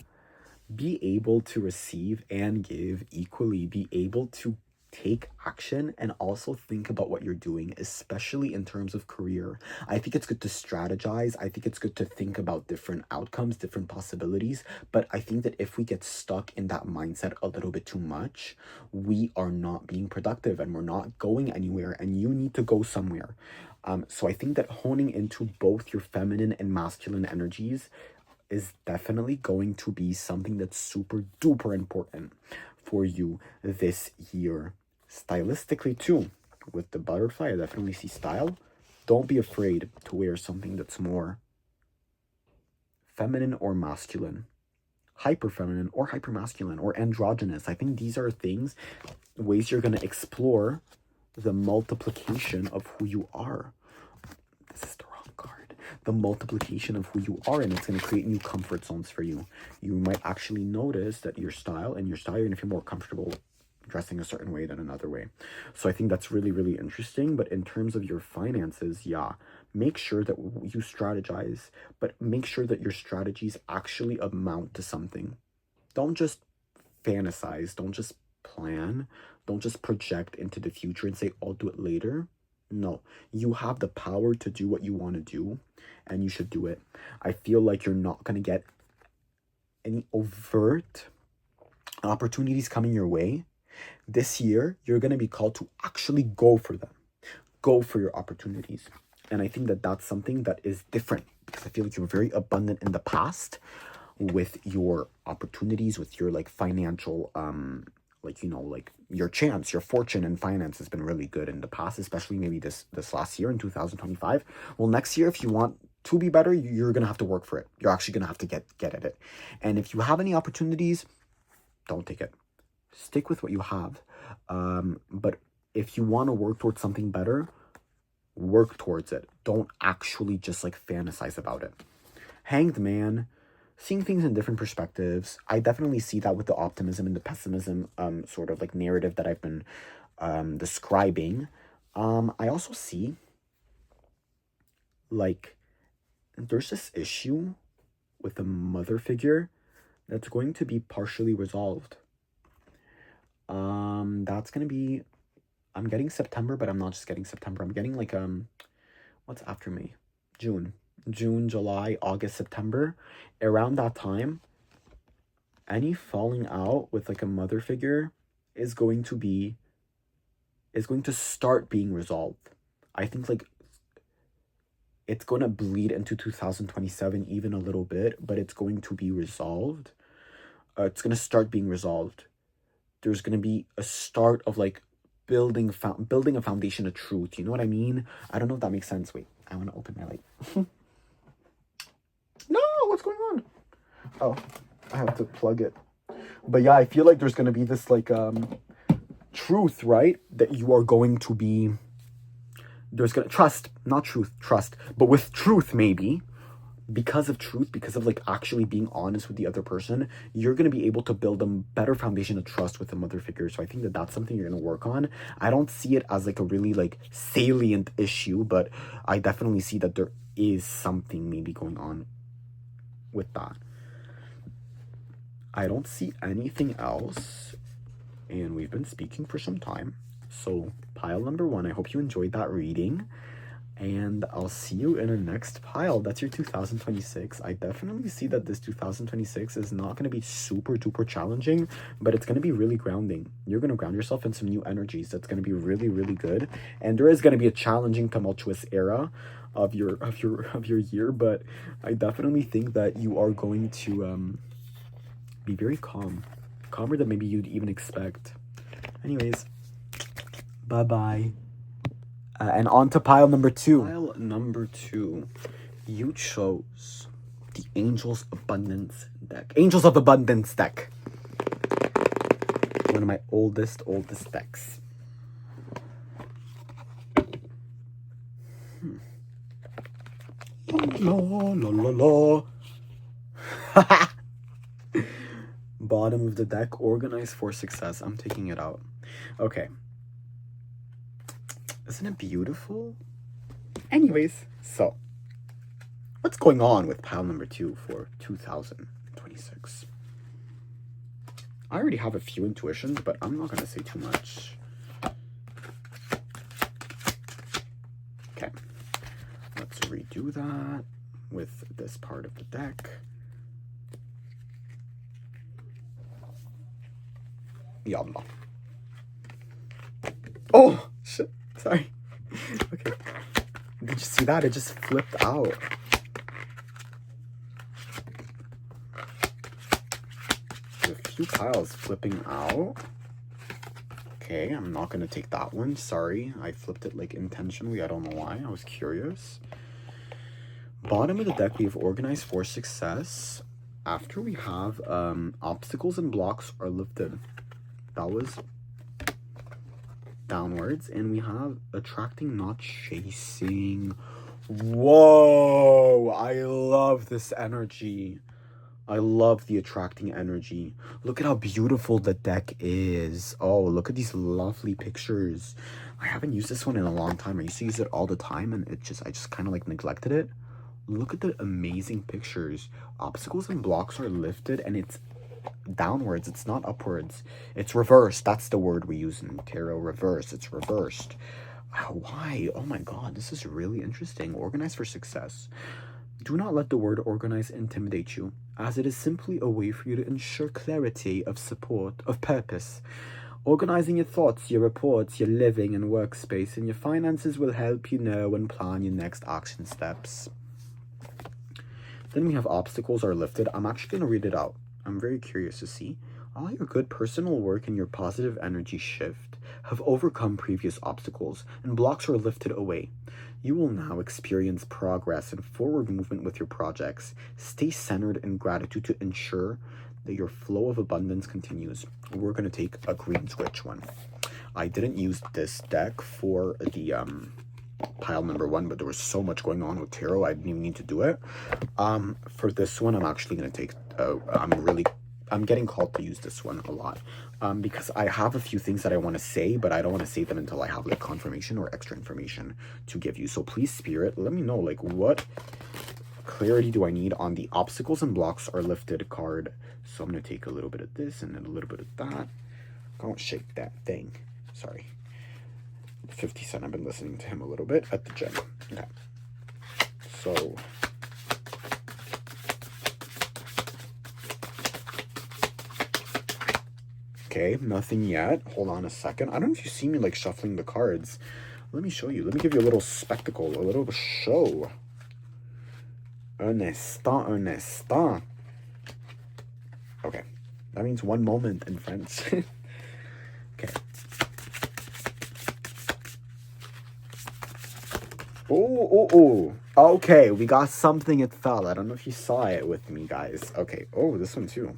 [SPEAKER 1] Be able to receive and give equally. Be able to take action and also think about what you're doing, especially in terms of career. I think it's good to strategize. I think it's good to think about different outcomes, different possibilities. But I think that if we get stuck in that mindset a little bit too much, we are not being productive and we're not going anywhere, and you need to go somewhere. So I think that honing into both your feminine and masculine energies is definitely going to be something that's super duper important for you this year. Stylistically too, with the butterfly, I definitely see style. Don't be afraid to wear something that's more feminine or masculine, hyper feminine or hyper masculine or androgynous. I think these are things, ways you're going to explore the multiplication of who you are. This is the wrong card. The multiplication of who you are, and it's going to create new comfort zones for you. You might actually notice that your style, you're going to feel more comfortable dressing a certain way than another way. So I think that's really, really interesting. But in terms of your finances, yeah, make sure that you strategize, but make sure that your strategies actually amount to something. Don't just fantasize. Don't just plan. Don't just project into the future and say, I'll do it later. No, you have the power to do what you want to do, and you should do it. I feel like you're not going to get any overt opportunities coming your way. This year, you're going to be called to actually go for them. Go for your opportunities. And I think that that's something that is different, because I feel like you were very abundant in the past with your opportunities, with your like financial, like, you know, like your chance, your fortune and finance has been really good in the past, especially maybe this last year in 2025. Well, next year, if you want to be better, you're going to have to work for it. You're actually going to have to get at it. And if you have any opportunities, don't take it. Stick with what you have. But if you want to work towards something better, work towards it. Don't actually just like fantasize about it. Hanged Man, seeing things in different perspectives. I definitely see that with the optimism and the pessimism sort of like narrative that I've been describing. I also see like there's this issue with the mother figure that's going to be partially resolved. That's gonna be, I'm getting September, but I'm not just getting September. I'm getting like what's after May? June, July, August, September. Around that time, any falling out with like a mother figure is going to start being resolved. I think like it's going to bleed into 2027 even a little bit, but it's going to be resolved. It's going to start being resolved. There's going to be a start of like building a foundation of truth. You know what I mean? I don't know if that makes sense. Wait, I want to open my light. No, what's going on? Oh, I have to plug it. But yeah, I feel like there's going to be this like truth, right? That you are going to be, there's going to trust, not truth, trust, but with truth maybe, because of truth, because of like actually being honest with the other person, you're going to be able to build a better foundation of trust with the mother figure. So I think that that's something you're going to work on. I don't see it as like a really like salient issue, but I definitely see that there is something maybe going on with that. I don't see anything else, and we've been speaking for some time. So pile number 1, I hope you enjoyed that reading. And I'll see you in our next pile. That's your 2026. I definitely see that this 2026 is not going to be super duper challenging, but it's going to be really grounding. You're going to ground yourself in some new energies. That's going to be really, really good. And there is going to be a challenging, tumultuous era of your year, but I definitely think that you are going to be very calmer than maybe you'd even expect. Anyways, bye-bye. And on to pile number 2. Pile number 2. You chose the Angels of Abundance deck. Angels of Abundance deck. one of my oldest decks. La la la la la. Bottom of the deck, organized for success. I'm taking it out. Okay. Isn't it beautiful? Anyways, so what's going on with pile number 2 for 2026? I already have a few intuitions, but I'm not going to say too much. Okay. Let's redo that with this part of the deck. Yalla. Oh, shit. Sorry. Okay. Did you see that? It just flipped out. A few piles flipping out. Okay, I'm not going to take that one. Sorry. I flipped it like intentionally. I don't know why. I was curious. Bottom of the deck, we have organized for success. After we have obstacles and blocks are lifted. That was downwards. And we have attracting, not chasing. Whoa! I love this energy. I love the attracting energy. Look at how beautiful the deck is. Oh, look at these lovely pictures. I haven't used this one in a long time. I used to use it all the time, and I just kind of like neglected it. Look at the amazing pictures. Obstacles and blocks are lifted, and it's downwards. It's not upwards. It's reversed. That's the word we use in tarot. Reverse. It's reversed. Why? Oh my god, this is really interesting. Organize for success. Do not let the word organize intimidate you, as it is simply a way for you to ensure clarity of support, of purpose. Organizing your thoughts, your reports, your living and workspace, and your finances will help you know and plan your next action steps. Then we have obstacles are lifted. I'm actually going to read it out. I'm very curious to see. All your good personal work and your positive energy shift have overcome previous obstacles, and blocks are lifted away. You will now experience progress and forward movement with your projects. Stay centered in gratitude to ensure that your flow of abundance continues. We're going to take a green switch one. I didn't use this deck for the pile number 1, but there was so much going on with tarot, I didn't even need to do it. For this one, I'm actually going to take, I'm getting called to use this one a lot, because I have a few things that I want to say, but I don't want to say them until I have like confirmation or extra information to give you. So please, Spirit, let me know like what clarity do I need on the obstacles and blocks are lifted card. So I'm going to take a little bit of this and then a little bit of that. Don't shake that thing. Sorry. 50 Cent, I've been listening to him a little bit at the gym. Okay. So okay, nothing yet. Hold on a second. I don't know if you see me like shuffling the cards. Let me show you. Let me give you a little spectacle, a little show. Un instant, un instant. Okay. That means one moment in French. Okay. Oh. Okay, we got something it fell. I don't know if you saw it with me, guys. Okay. Oh, this one too.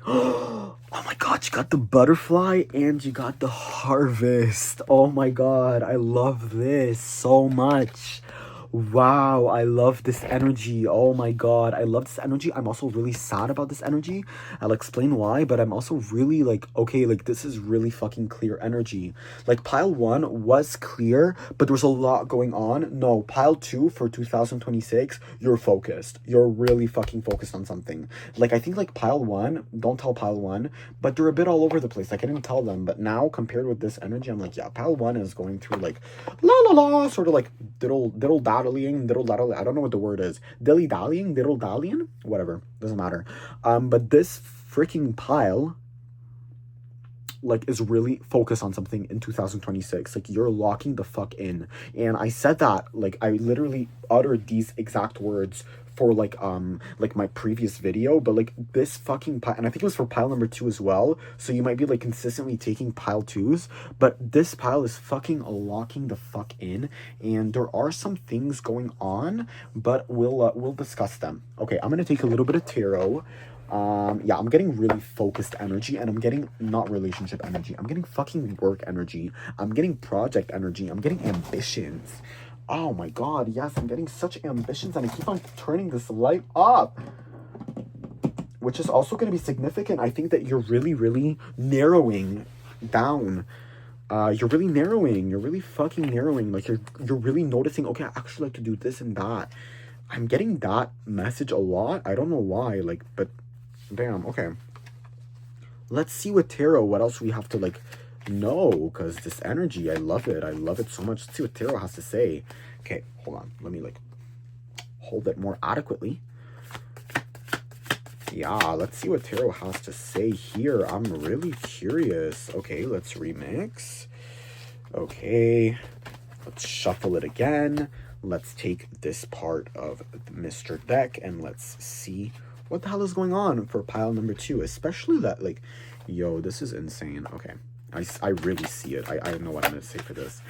[SPEAKER 1] Oh my god, you got the butterfly and you got the harvest. Oh my god, I love this so much. Wow, I love this energy. Oh my god, I love this energy. I'm also really sad about this energy. I'll explain why, but I'm also really like, okay, like this is really fucking clear energy. Like pile 1 was clear, but there was a lot going on. No, pile 2 for 2026, you're focused. You're really fucking focused on something. Like I think like pile 1, don't tell pile 1, but they're a bit all over the place. Like I didn't tell them, but now compared with this energy, I'm like, yeah, pile 1 is going through like la la la, sort of like diddle dallying, I don't know what the word is. Dilly dallying, diddle dallying, whatever, doesn't matter. But this freaking pile like is really focused on something in 2026. Like you're locking the fuck in. And I said that, like I literally uttered these exact words for like my previous video, but like this fucking pile, and I think it was for pile number 2 as well, so you might be like consistently taking pile 2s, but this pile is fucking locking the fuck in, and there are some things going on, but we'll discuss them. Okay, I'm gonna take a little bit of tarot. Yeah, I'm getting really focused energy, and I'm getting not relationship energy. I'm getting fucking work energy. I'm getting project energy. I'm getting ambitions. Oh my god, yes, I'm getting such ambitions, and I keep on turning this light up, which is also going to be significant. I think that you're really, really narrowing down. You're really narrowing. You're really fucking narrowing. Like, you're really noticing, okay, I actually like to do this and that. I'm getting that message a lot. I don't know why, like, but damn, okay. Let's see with tarot what else we have to, like, know, because this energy, I love it. I love it so much. Let's see what tarot has to say. Okay, hold on. Let me, like, hold it more adequately. Yeah, let's see what tarot has to say here. I'm really curious. Okay, let's remix. Okay, let's shuffle it again. Let's take this part of Mr. Deck and let's see what the hell is going on for pile number 2. Especially that, like, yo, this is insane. Okay, I really see it. I don't know what I'm going to say for this.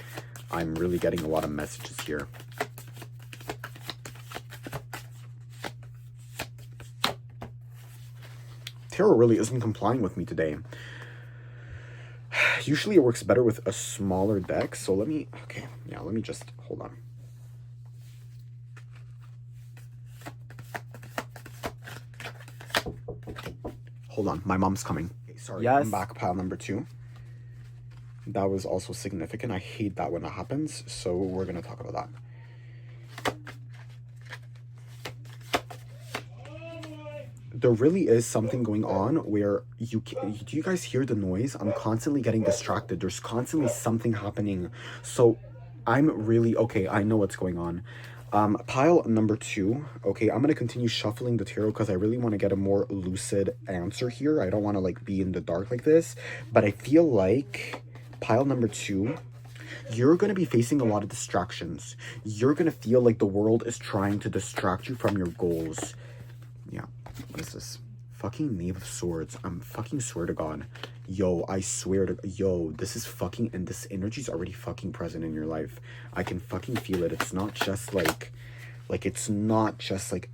[SPEAKER 1] I'm really getting a lot of messages here. Tarot really isn't complying with me today. Usually it works better with a smaller deck, so let me, okay, yeah, let me just, hold on. Hold on, my mom's coming. Okay, sorry, yes. I'm back, pile number 2. That was also significant. I hate that when that happens, so we're gonna talk about that. There really is something going on where do you guys hear the noise? I'm constantly getting distracted. There's constantly something happening. So I'm really, okay, I know what's going on. Pile number 2. Okay, I'm going to continue shuffling the tarot because I really want to get a more lucid answer here. I don't want to, like, be in the dark like this. But I feel like pile number 2, you're going to be facing a lot of distractions. You're going to feel like the world is trying to distract you from your goals. Yeah. What is this? Fucking Knave of Swords. I'm fucking swear to God. Yo, I swear to... Yo, this is fucking... And this energy is already fucking present in your life. I can fucking feel it. It's not just like... Like, it's not just like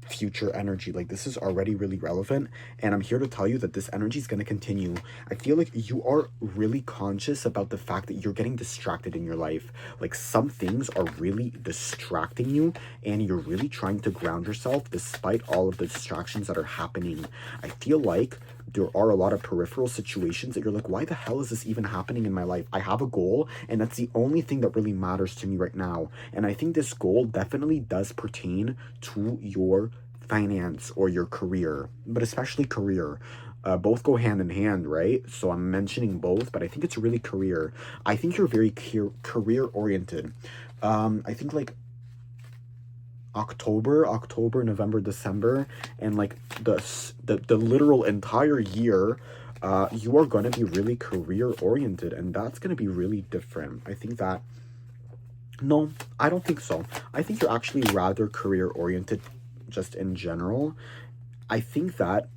[SPEAKER 1] future energy. Like, this is already really relevant, and I'm here to tell you that this energy is going to continue. I feel like you are really conscious about the fact that you're getting distracted in your life. Like, some things are really distracting you, and you're really trying to ground yourself despite all of the distractions that are happening. I feel like there are a lot of peripheral situations that you're like, why the hell is this even happening in my life? I have a goal, and that's the only thing that really matters to me right now. And I think this goal definitely does pertain to your finance or your career, but especially career. Both go hand in hand, right? So I'm mentioning both, but I think it's really career. I think you're very career oriented. I think, like, October, November, December, and like the literal entire year, you are going to be really career oriented, and that's going to be really different. I think that, no, I don't think so. I think you're actually rather career oriented just in general. I think that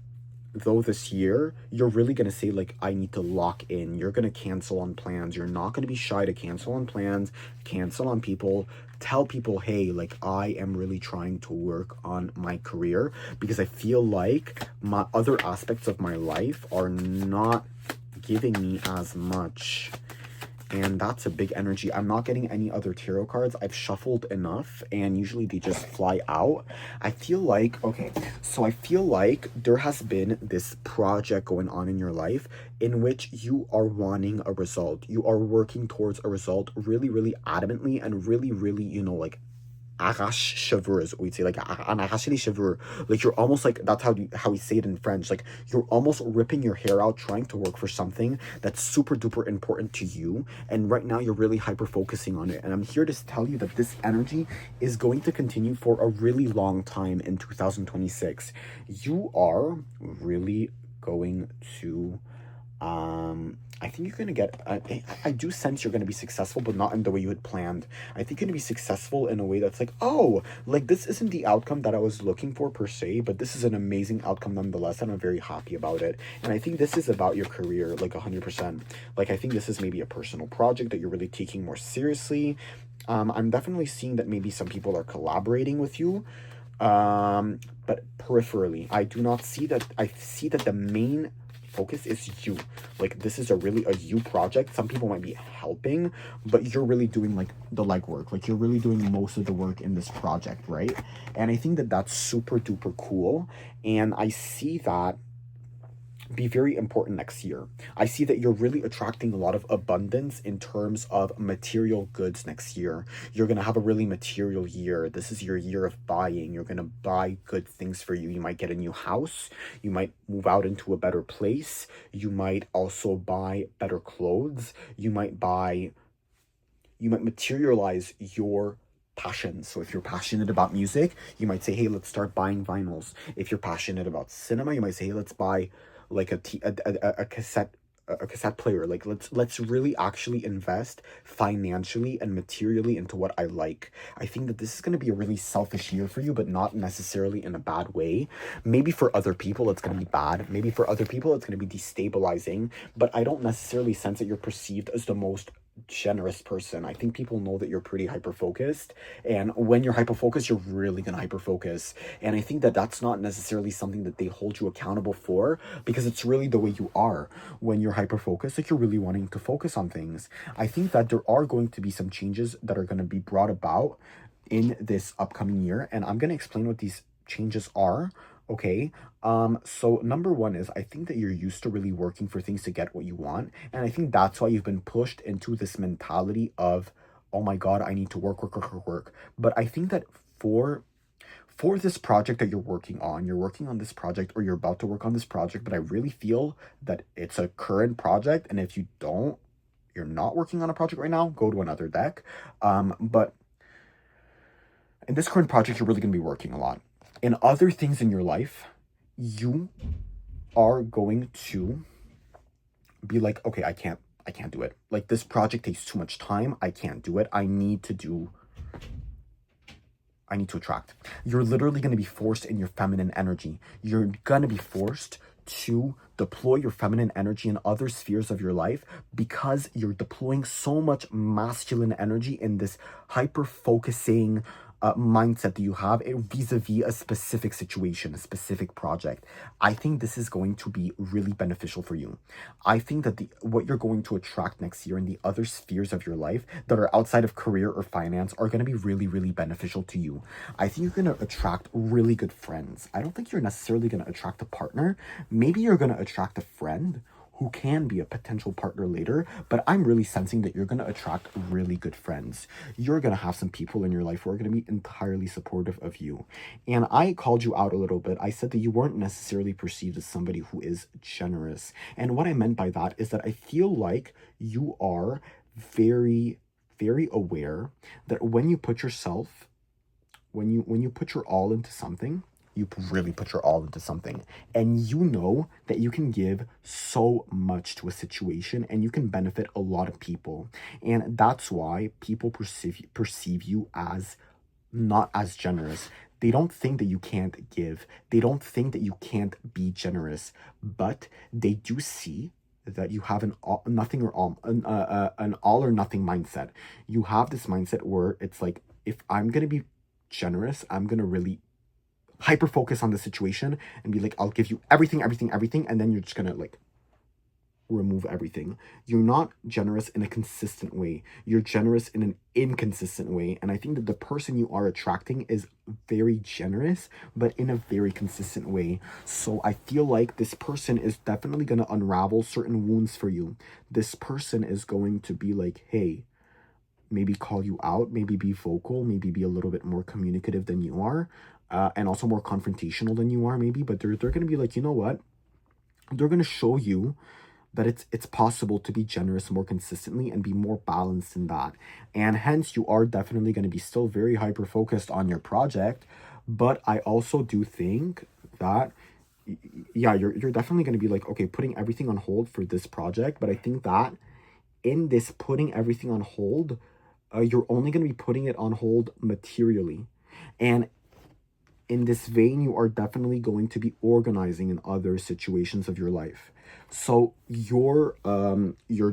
[SPEAKER 1] though this year you're really going to say, like, I need to lock in. You're going to cancel on plans. You're not going to be shy to cancel on plans, cancel on people, tell people, hey, like, I am really trying to work on my career because I feel like my other aspects of my life are not giving me as much. And that's a big energy. I'm not getting any other tarot cards. I've shuffled enough, and usually they just fly out. I feel like, okay, so I feel like there has been this project going on in your life in which you are wanting a result. You are working towards a result really, really adamantly and really, really, you know, like, arrache-cheveux is what we'd say, like an arrache-les-cheveux. Like, you're almost like, that's how we say it in French. Like, you're almost ripping your hair out trying to work for something that's super duper important to you, and right now you're really hyper focusing on it. And I'm here to tell you that this energy is going to continue for a really long time in 2026. You are really going to I think you're going to get, I do sense you're going to be successful, but not in the way you had planned. I think you're going to be successful in a way that's like, oh, like, this isn't the outcome that I was looking for per se, but this is an amazing outcome nonetheless, and I'm very happy about it. And I think this is about your career, like, 100%. Like, I think this is maybe a personal project that you're really taking more seriously. I'm definitely seeing that maybe some people are collaborating with you. But peripherally, I do not see that. I see that the main focus is you. Like, this is really a you project. Some people might be helping, but you're really doing like the legwork. Like, you're really doing most of the work in this project, right? And I think that that's super duper cool. And I see that be very important next year. I see that you're really attracting a lot of abundance in terms of material goods next year. You're going to have a really material year. This is your year of buying. You're going to buy good things for you. You might get a new house. You might move out into a better place. You might also buy better clothes. You might materialize your passions. So if you're passionate about music, you might say, hey, let's start buying vinyls. If you're passionate about cinema, you might say, hey, let's buy like a cassette player. Like, let's really actually invest financially and materially into what I like. I think that this is going to be a really selfish year for you, but not necessarily in a bad way. Maybe for other people it's going to be bad, maybe for other people it's going to be destabilizing, but I don't necessarily sense that you're perceived as the most generous person. I think people know that you're pretty hyper focused, and when you're hyper focused, you're really gonna hyper focus. And I think that that's not necessarily something that they hold you accountable for, because it's really the way you are when you're hyper focused. Like, you're really wanting to focus on things. I think that there are going to be some changes that are going to be brought about in this upcoming year, and I'm going to explain what these changes are. Okay. So number one is, I think that you're used to really working for things to get what you want. And I think that's why you've been pushed into this mentality of, oh my God, I need to work. But I think that for this project that you're working on this project, or you're about to work on this project, but I really feel that it's a current project. And if you're not working on a project right now, go to another deck. But in this current project, you're really going to be working a lot. In other things in your life, you are going to be like, okay, I can't do it. Like, this project takes too much time. I can't do it. I need to attract. You're literally going to be forced in your feminine energy. You're going to be forced to deploy your feminine energy in other spheres of your life, because you're deploying so much masculine energy in this hyper focusing mindset that you have vis-a-vis a specific situation, a specific project. I think this is going to be really beneficial for you. I think that what you're going to attract next year in the other spheres of your life that are outside of career or finance are going to be really, really beneficial to you. I think you're going to attract really good friends. I don't think you're necessarily going to attract a partner. Maybe you're going to attract a friend who can be a potential partner later, but I'm really sensing that you're going to attract really good friends. You're going to have some people in your life who are going to be entirely supportive of you. And I called you out a little bit. I said that you weren't necessarily perceived as somebody who is generous. And what I meant by that is that I feel like you are very, very aware that when you put yourself, when you put your all into something, you really put your all into something, and you know that you can give so much to a situation and you can benefit a lot of people. And that's why people perceive you as not as generous. They don't think that you can't give. They don't think that you can't be generous, but they do see that you have an all or nothing mindset. You have this mindset where it's like, if I'm gonna be generous, I'm gonna really hyper focus on the situation and be like, I'll give you everything, and then you're just gonna like remove everything. You're not generous in a consistent way. You're generous in an inconsistent way. And I think that the person you are attracting is very generous, but in a very consistent way. So I feel like this person is definitely going to unravel certain wounds for you. This person is going to be like, hey, maybe call you out, maybe be vocal, maybe be a little bit more communicative than you are, and also more confrontational than you are, maybe. But they're going to be like, you know what? They're going to show you that it's possible to be generous more consistently and be more balanced in that. And hence, you are definitely going to be still very hyper focused on your project. But I also do think that, yeah, you're definitely going to be like, okay, putting everything on hold for this project. But I think that in this putting everything on hold, you're only going to be putting it on hold materially. And in this vein, you are definitely going to be organizing in other situations of your life. So your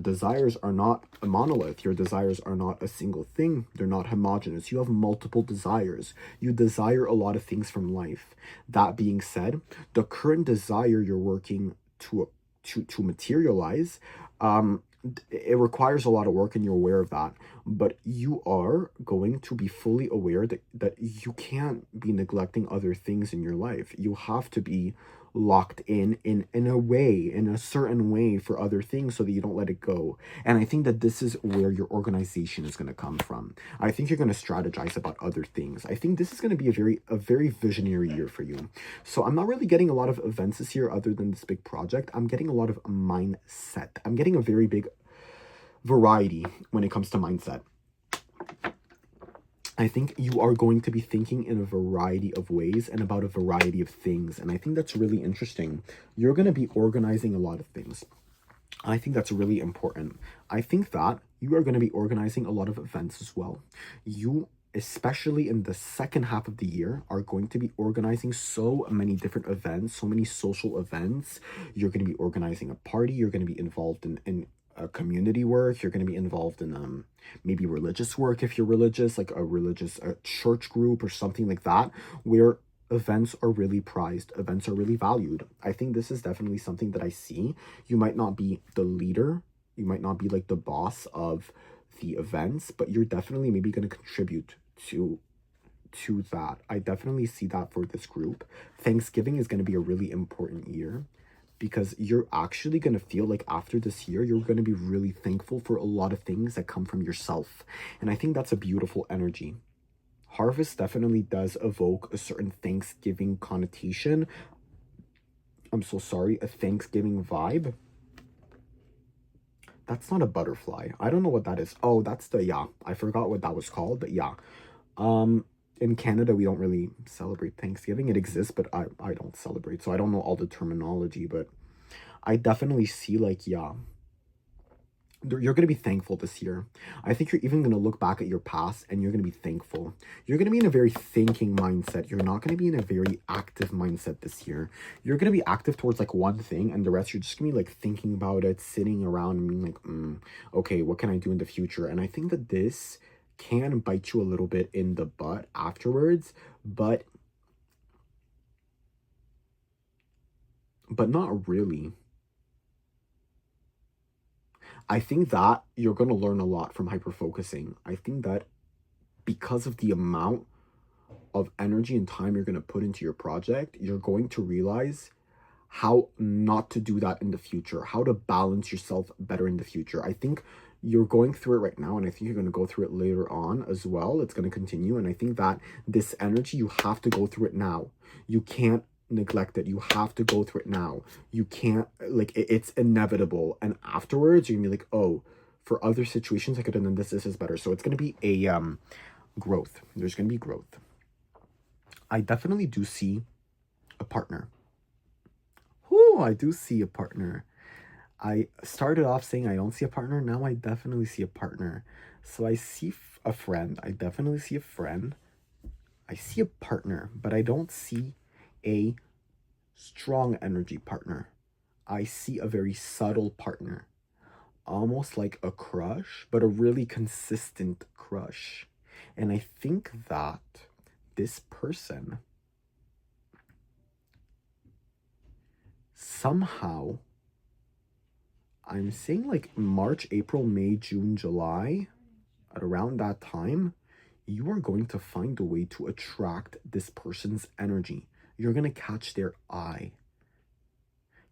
[SPEAKER 1] desires are not a monolith. Your desires are not a single thing. They're not homogenous. You have multiple desires. You desire a lot of things from life. That being said, the current desire you're working to materialize, it requires a lot of work, and you're aware of that. But you are going to be fully aware that you can't be neglecting other things in your life. You have to be locked in a way, in a certain way, for other things, so that you don't let it go. And I think that this is where your organization is going to come from. I think you're going to strategize about other things. I think this is going to be a very visionary year for you. So I'm not really getting a lot of events this year other than this big project. I'm getting a lot of mindset. I'm getting a very big variety when it comes to mindset. I think you are going to be thinking in a variety of ways and about a variety of things. And I think that's really interesting. You're going to be organizing a lot of things. I think that's really important. I think that you are going to be organizing a lot of events as well. You, especially in the second half of the year, are going to be organizing so many different events, so many social events. You're going to be organizing a party. You're going to be involved in community work. You're going to be involved in maybe religious work if you're religious, like a church group or something like that, where events are really prized, events are really valued. I think this is definitely something that I see. You might not be the leader, you might not be like the boss of the events, but you're definitely maybe going to contribute to that. I definitely see that for this group. Thanksgiving is going to be a really important year, because you're actually going to feel like after this year, you're going to be really thankful for a lot of things that come from yourself. And I think that's a beautiful energy. Harvest definitely does evoke a certain Thanksgiving connotation. I'm so sorry, a Thanksgiving vibe. That's not a butterfly. I don't know what that is. Oh, that's yeah. I forgot what that was called, but yeah. In Canada, we don't really celebrate Thanksgiving. It exists, but I don't celebrate. So I don't know all the terminology, but I definitely see like, yeah, you're going to be thankful this year. I think you're even going to look back at your past and you're going to be thankful. You're going to be in a very thinking mindset. You're not going to be in a very active mindset this year. You're going to be active towards like one thing, and the rest you're just going to be like thinking about it, sitting around and being like, okay, what can I do in the future? And I think that this can bite you a little bit in the butt afterwards, but not really. I think that you're going to learn a lot from hyper-focusing. I think that because of the amount of energy and time you're going to put into your project, you're going to realize how not to do that in the future, how to balance yourself better in the future. I think you're going through it right now, and I think you're going to go through it later on as well. It's going to continue, and I think that this energy, you have to go through it now. You can't neglect it. You have to go through it now. You can't, like, it's inevitable, and afterwards you're gonna be like, oh, for other situations I could have done this is better. So it's going to be a growth. There's going to be growth. I definitely do see a partner. Whoo, I do see a partner. I started off saying I don't see a partner. Now I definitely see a partner. So I see a friend. I definitely see a friend. I see a partner, but I don't see a strong energy partner. I see a very subtle partner, almost like a crush, but a really consistent crush. And I think that this person somehow, I'm saying like March, April, May, June, July, at around that time, you are going to find a way to attract this person's energy. You're going to catch their eye.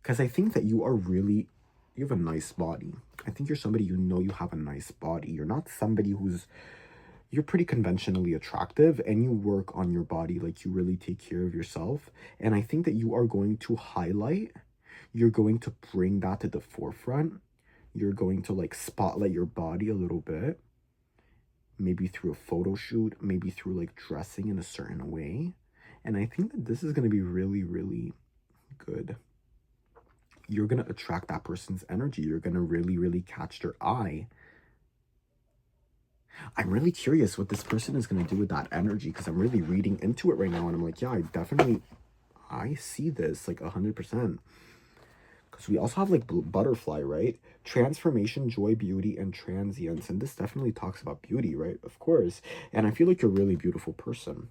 [SPEAKER 1] Because I think that you have a nice body. I think you're somebody, you have a nice body. You're not somebody you're pretty conventionally attractive, and you work on your body. Like, you really take care of yourself. And I think that you are going to you're going to bring that to the forefront. You're going to like spotlight your body a little bit. Maybe through a photo shoot, maybe through like dressing in a certain way. And I think that this is going to be really, really good. You're going to attract that person's energy. You're going to really, really catch their eye. I'm really curious what this person is going to do with that energy, because I'm really reading into it right now, and I'm like, yeah, I see this like 100%. Because we also have like butterfly, right? Transformation, joy, beauty, and transience. And this definitely talks about beauty, right? Of course. And I feel like you're a really beautiful person.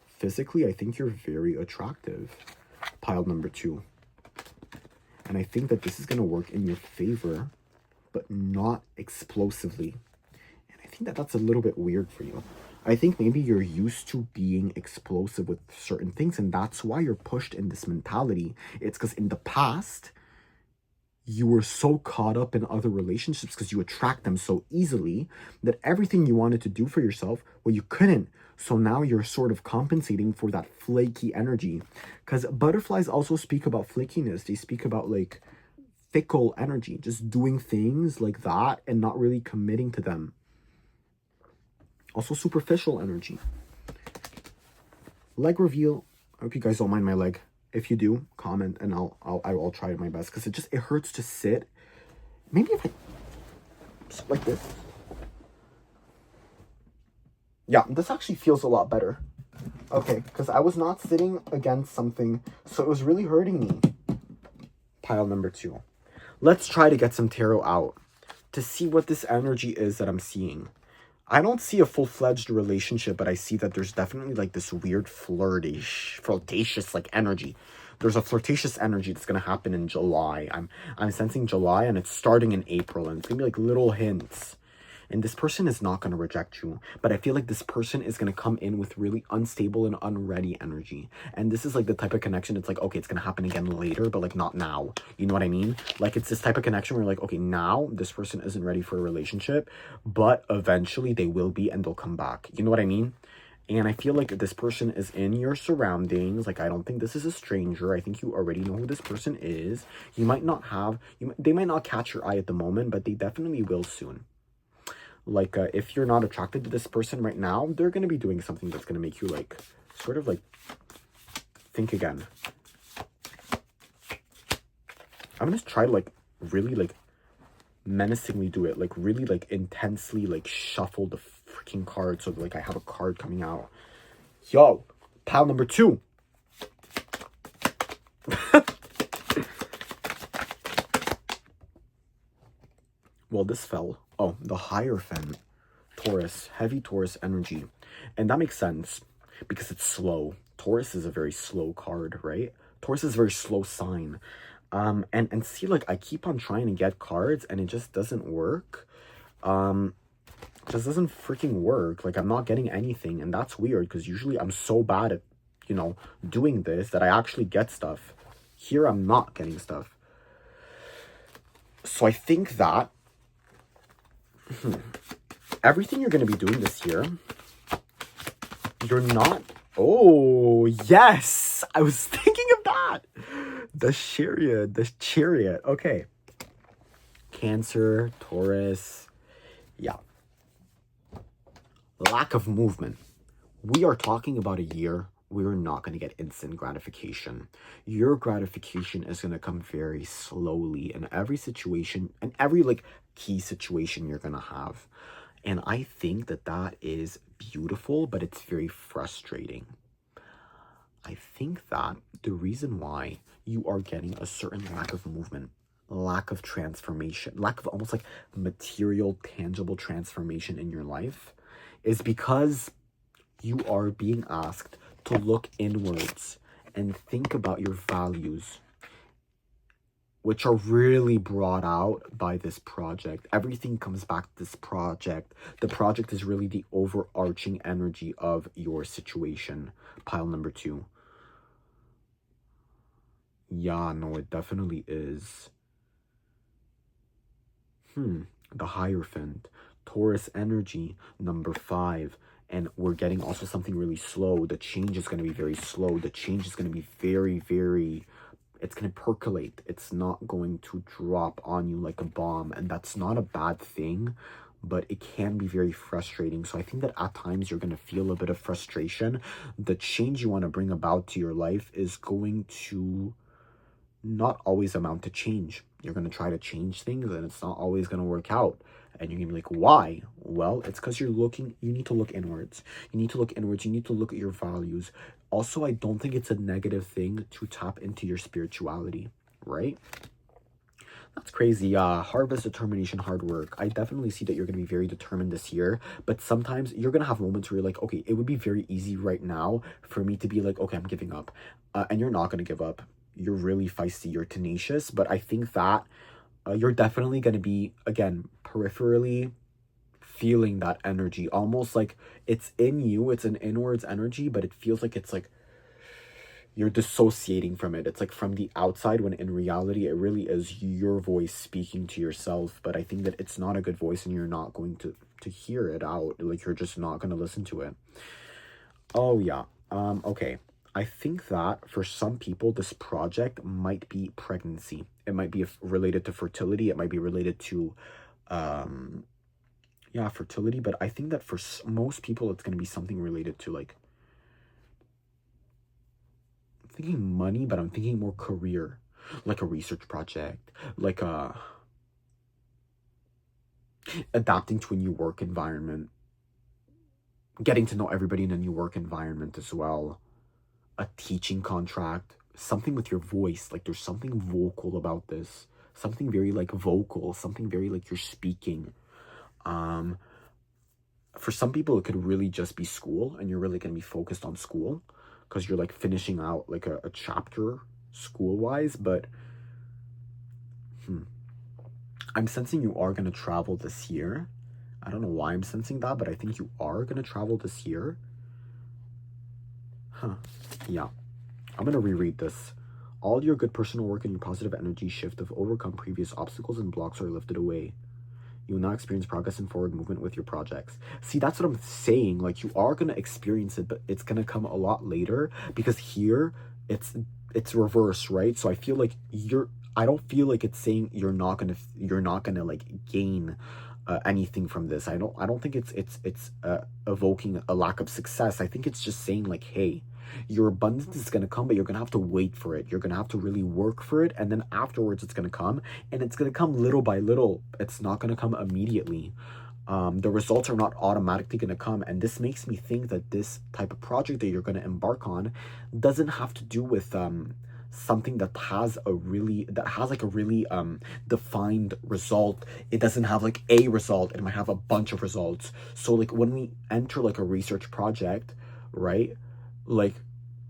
[SPEAKER 1] Physically, I think you're very attractive. Pile number 2. And I think that this is going to work in your favor, but not explosively. And I think that that's a little bit weird for you. I think maybe you're used to being explosive with certain things, and that's why you're pushed in this mentality. It's because in the past, you were so caught up in other relationships because you attract them so easily that everything you wanted to do for yourself, well, you couldn't. So now you're sort of compensating for that flaky energy. Because butterflies also speak about flakiness. They speak about like fickle energy, just doing things like that and not really committing to them. Also superficial energy. Leg reveal. I hope you guys don't mind my leg. If you do, comment and I'll try my best, because it hurts to sit. Maybe if I sit like this. Yeah, this actually feels a lot better. Okay, because I was not sitting against something, so it was really hurting me. Pile number 2. Let's try to get some tarot out to see what this energy is that I'm seeing. I don't see a full-fledged relationship, but I see that there's definitely like this weird flirtatious like energy. There's a flirtatious energy that's gonna happen in July. I'm sensing July, and it's starting in April, and it's gonna be like little hints. And this person is not gonna reject you, but I feel like this person is gonna come in with really unstable and unready energy. And this is like the type of connection, it's like, okay, it's gonna happen again later, but like not now. You know what I mean? Like it's this type of connection where like, okay, now this person isn't ready for a relationship, but eventually they will be and they'll come back. You know what I mean? And I feel like this person is in your surroundings. Like, I don't think this is a stranger. I think you already know who this person is. You might not have, they might not catch your eye at the moment, but they definitely will soon. Like, if you're not attracted to this person right now, they're going to be doing something that's going to make you, like, sort of, like, think again. I'm going to try to, like, really, like, menacingly do it. Like, really, like, intensely, like, shuffle the freaking card so that, like, I have a card coming out. Yo, pile number 2. Well, this fell. Oh, the Hierophant. Taurus. Heavy Taurus energy. And that makes sense because it's slow. Taurus is a very slow card, right? Taurus is a very slow sign. And see, like, I keep on trying to get cards and it just doesn't work. It just doesn't freaking work. Like, I'm not getting anything, and that's weird because usually I'm so bad at, you know, doing this that I actually get stuff. Here, I'm not getting stuff. So I think that everything you're going to be doing this year, you're not... Oh, yes! I was thinking of that! The chariot. Okay. Cancer, Taurus. Yeah. Lack of movement. We are talking about a year where you're not going to get instant gratification. Your gratification is going to come very slowly in every situation and every, like, key situation you're going to have. And I think that that is beautiful, but it's very frustrating. I think that the reason why you are getting a certain lack of movement, lack of transformation, lack of almost like material, tangible transformation in your life is because you are being asked to look inwards and think about your values, which are really brought out by this project. Everything comes back to this project. The project is really the overarching energy of your situation. Pile number 2. Yeah, no, it definitely is. The Hierophant. Taurus energy, number 5. And we're getting also something really slow. The change is going to be very slow. The change is going to be very, very... It's going to percolate. It's not going to drop on you like a bomb. And that's not a bad thing, but it can be very frustrating. So I think that at times you're going to feel a bit of frustration. The change you want to bring about to your life is going to not always amount to change. You're going to try to change things and it's not always going to work out. And you're going to be like, why? Well, it's because you need to look inwards. You need to look inwards. You need to look at your values. Also, I don't think it's a negative thing to tap into your spirituality, right? That's crazy. Harvest, determination, hard work. I definitely see that you're going to be very determined this year, but sometimes you're going to have moments where you're like, okay, it would be very easy right now for me to be like, okay, I'm giving up. And you're not going to give up. You're really feisty, you're tenacious, but I think that you're definitely going to be, again, peripherally feeling that energy, almost like it's in you, it's an inwards energy, but it feels like it's like you're dissociating from it. It's like from the outside, when in reality it really is your voice speaking to yourself. But I think that it's not a good voice and you're not going to hear it out. Like, you're just not going to listen to it. Oh yeah. Okay. I think that for some people this project might be pregnancy. It might be related to fertility. It might be related to yeah, fertility, but I think that for most people it's going to be something related to, like, I'm thinking money, but I'm thinking more career, like a research project, like adapting to a new work environment, getting to know everybody in a new work environment as well, a teaching contract, something with your voice. Like, there's something vocal about this, something very like vocal, something very like you're speaking. For some people it could really just be school, and you're really going to be focused on school because you're like finishing out like a chapter school wise. But I'm sensing you are going to travel this year. I don't know why I'm sensing that, but I think you are going to travel this year. Yeah, I'm going to reread this. All your good personal work and your positive energy shift have overcome previous obstacles, and blocks are lifted away. You will now experience progress and forward movement with your projects. See, that's what I'm saying. Like, you are going to experience it, but it's going to come a lot later, because here it's reverse, right? So I feel like I don't feel like it's saying you're not going to like gain anything from this. I don't think it's evoking a lack of success. I think it's just saying like, hey, your abundance is going to come, but you're going to have to wait for it. You're going to have to really work for it, and then afterwards it's going to come, and it's going to come little by little. It's not going to come immediately. The results are not automatically going to come, and this makes me think that this type of project that you're going to embark on doesn't have to do with something that has like a really defined result. It doesn't have like a result, it might have a bunch of results. So like when we enter like a research project, right, like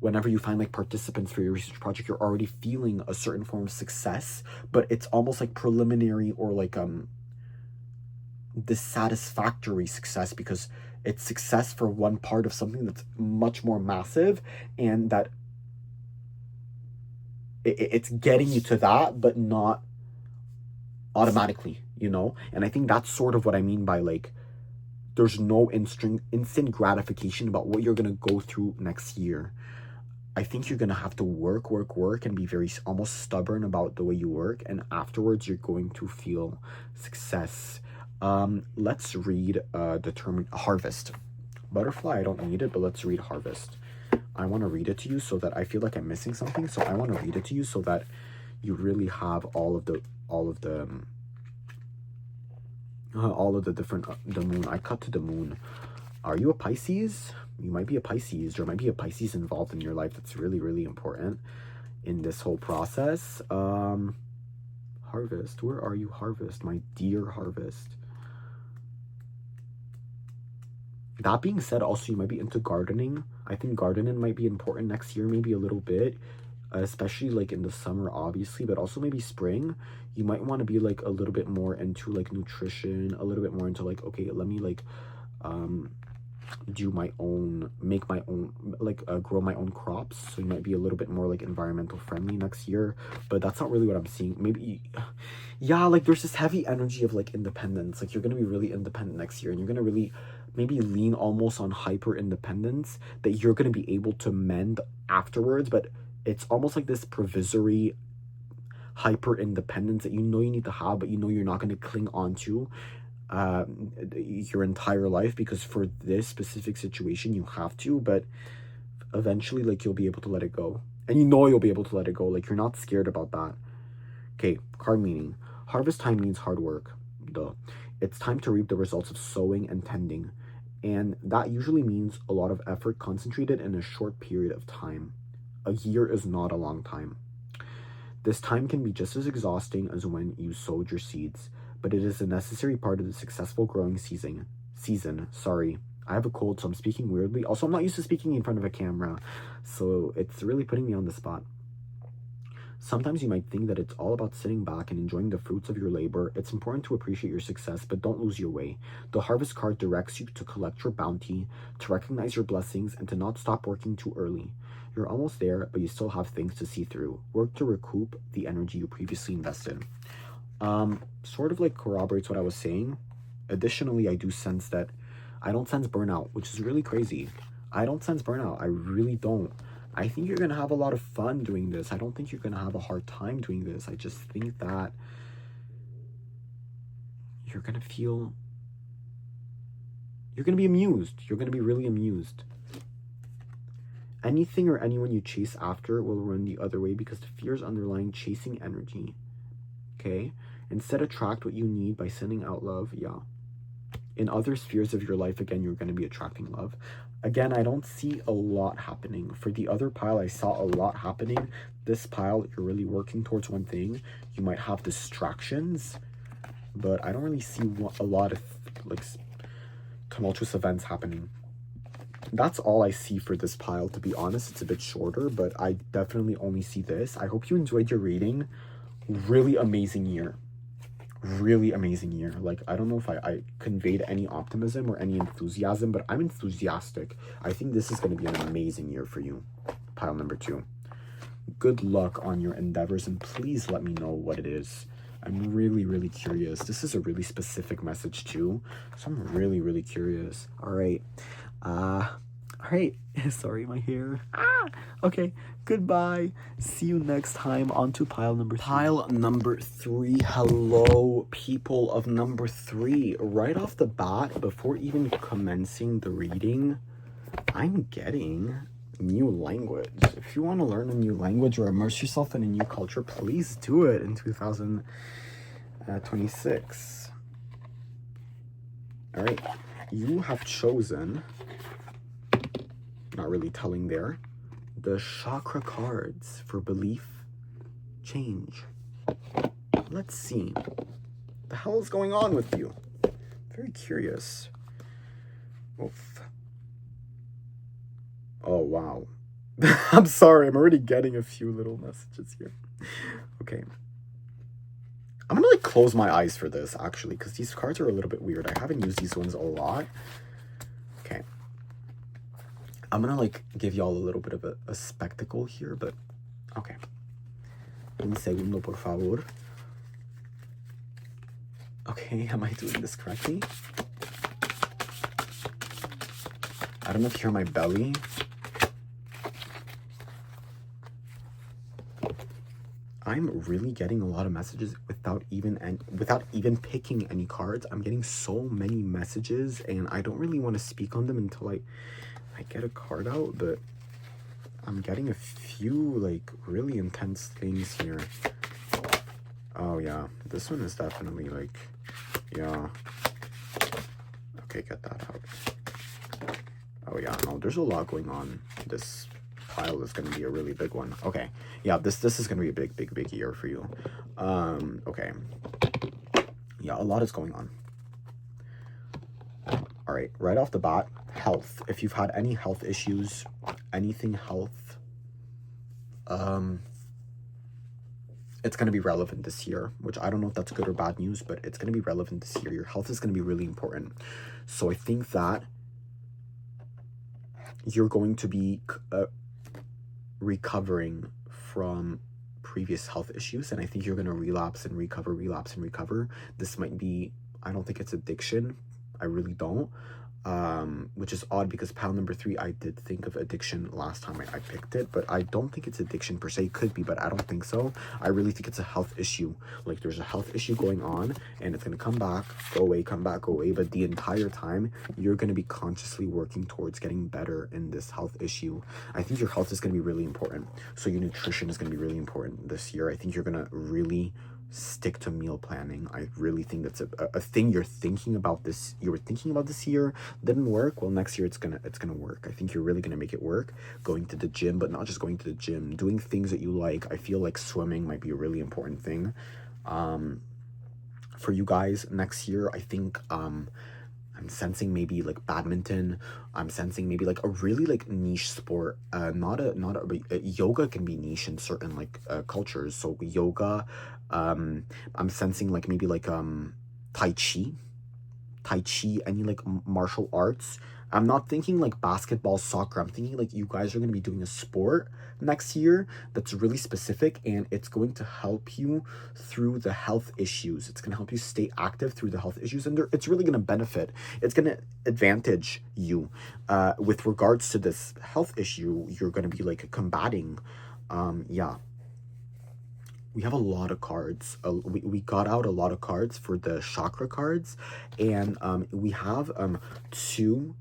[SPEAKER 1] whenever you find like participants for your research project, you're already feeling a certain form of success, but it's almost like preliminary, or like dissatisfactory success, because it's success for one part of something that's much more massive, and that it's getting you to that, but not automatically, you know? And I think that's sort of what I mean by like, there's no instant gratification about what you're going to go through next year. I think you're going to have to work, and be very almost stubborn about the way you work. And afterwards, you're going to feel success. Let's read determine harvest. Butterfly, I don't need it, but let's read harvest. I want to read it to you so that I feel like I'm missing something. So I want to read it to you so that you really have all of the different the moon. I cut to the moon. Are you a Pisces? You might be a Pisces. There might be a Pisces involved in your life that's really, really important in this whole process. Harvest. Where are you, Harvest? My dear Harvest. That being said, also, you might be into gardening. I think gardening might be important next year, maybe a little bit, especially like in the summer, obviously, but also maybe spring. You might want to be like a little bit more into like nutrition, a little bit more into like, okay, let me like make my own, like grow my own crops. So you might be a little bit more like environmental friendly next year, but that's not really what I'm seeing. Maybe, yeah, like there's this heavy energy of like independence. Like, you're gonna be really independent next year, and you're gonna really maybe lean almost on hyper independence that you're gonna be able to mend afterwards. But it's almost like this provisory hyper independence that you know you need to have, but you know you're not going to cling on to your entire life, because for this specific situation you have to. But eventually, like, you'll be able to let it go, and you know you'll be able to let it go. Like, you're not scared about that. Okay, card meaning. Harvest time means hard work. Duh. It's time to reap the results of sowing and tending, and that usually means a lot of effort concentrated in a short period of time. A year is not a long time. This time can be just as exhausting as when you sowed your seeds, but it is a necessary part of the successful growing season. Sorry. I have a cold, so I'm speaking weirdly. Also, I'm not used to speaking in front of a camera, so it's really putting me on the spot. Sometimes you might think that it's all about sitting back and enjoying the fruits of your labor. It's important to appreciate your success, but don't lose your way. The Harvest card directs you to collect your bounty, to recognize your blessings, and to not stop working too early. You're almost there, but you still have things to see through. Work to recoup the energy you previously invested. Sort of like corroborates what I was saying. Additionally, I do sense that I don't sense burnout, which is really crazy. I don't sense burnout. I really don't. I think you're going to have a lot of fun doing this. I don't think you're going to have a hard time doing this. I just think that you're going to feel... You're going to be amused. You're going to be really amused. Anything or anyone you chase after will run the other way because the fears underlying chasing energy. Okay? Instead, attract what you need by sending out love. Yeah. In other spheres of your life, again, you're going to be attracting love. Again, I don't see a lot happening. For the other pile, I saw a lot happening. This pile, you're really working towards one thing. You might have distractions, but I don't really see a lot of like tumultuous events happening. That's all I see for this pile, to be honest. It's a bit shorter, but I definitely only see this. I hope you enjoyed your reading. Really amazing year. Really amazing year. Like, I don't know if I conveyed any optimism or any enthusiasm, but I'm enthusiastic. I think this is going to be an amazing year for you. Pile number 2. Good luck on your endeavors, and please let me know what it is. I'm really, really curious. This is a really specific message too, so I'm really, really curious. All right. Sorry, my hair. Okay, goodbye. See you next time. On to pile number 3. Pile number 3. Hello, people of number 3. Right off the bat, before even commencing the reading, I'm getting new language. If you want to learn a new language or immerse yourself in a new culture, please do it in 2026. All right, you have chosen, not really telling there, the chakra cards for belief change. Let's see. What the hell is going on with you? Very curious. Oof. Oh, wow. I'm sorry. I'm already getting a few little messages here. Okay. I'm gonna like close my eyes for this, actually, because these cards are a little bit weird. I haven't used these ones a lot. Okay. I'm gonna like give y'all a little bit of a spectacle here, but okay. Un segundo, por favor. Okay, am I doing this correctly? I don't know if you hear my belly. I'm really getting a lot of messages without even picking any cards. I'm getting so many messages, and I don't really want to speak on them until I get a card out, but I'm getting a few like really intense things here. Oh yeah, this one is definitely like, yeah. Okay, get that out. Oh yeah, no, there's a lot going on. This pile is going to be a really big one. Okay, yeah, this is going to be a big year for you. Okay, yeah, a lot is going on. All right, right off the bat, health. If you've had any health issues, anything health, it's going to be relevant this year, which I don't know if that's good or bad news, but it's going to be relevant this year. Your health is going to be really important. So I think that you're going to be recovering from previous health issues, and I think you're going to relapse and recover. This might be, I don't think it's addiction. I really don't. Which is odd because pile number 3, I did think of addiction last time I picked it, but I don't think it's addiction per se. It could be, but I don't think so. I really think it's a health issue. Like there's a health issue going on, and it's going to come back, go away, come back, go away. But the entire time, you're going to be consciously working towards getting better in this health issue. I think your health is going to be really important. So your nutrition is going to be really important this year. I think you're going to really stick to meal planning. I really think that's a thing you're thinking about this. You were thinking about this year, didn't work. Well, next year it's gonna work. I think you're really gonna make it work. Going to the gym, but not just going to the gym. Doing things that you like. I feel like swimming might be a really important thing. For you guys next year, I think I'm sensing maybe like badminton. I'm sensing maybe like a really like niche sport. Yoga can be niche in certain like cultures. So yoga. I'm sensing like maybe like tai chi, any like martial arts. I'm not thinking like basketball, soccer. I'm thinking like you guys are going to be doing a sport next year that's really specific, and it's going to help you through the health issues. It's going to help you stay active through the health issues, and it's really going to benefit. It's going to advantage you with regards to this health issue you're going to be like combating. Yeah, we have a lot of cards. We got out a lot of cards for the chakra cards, and we have two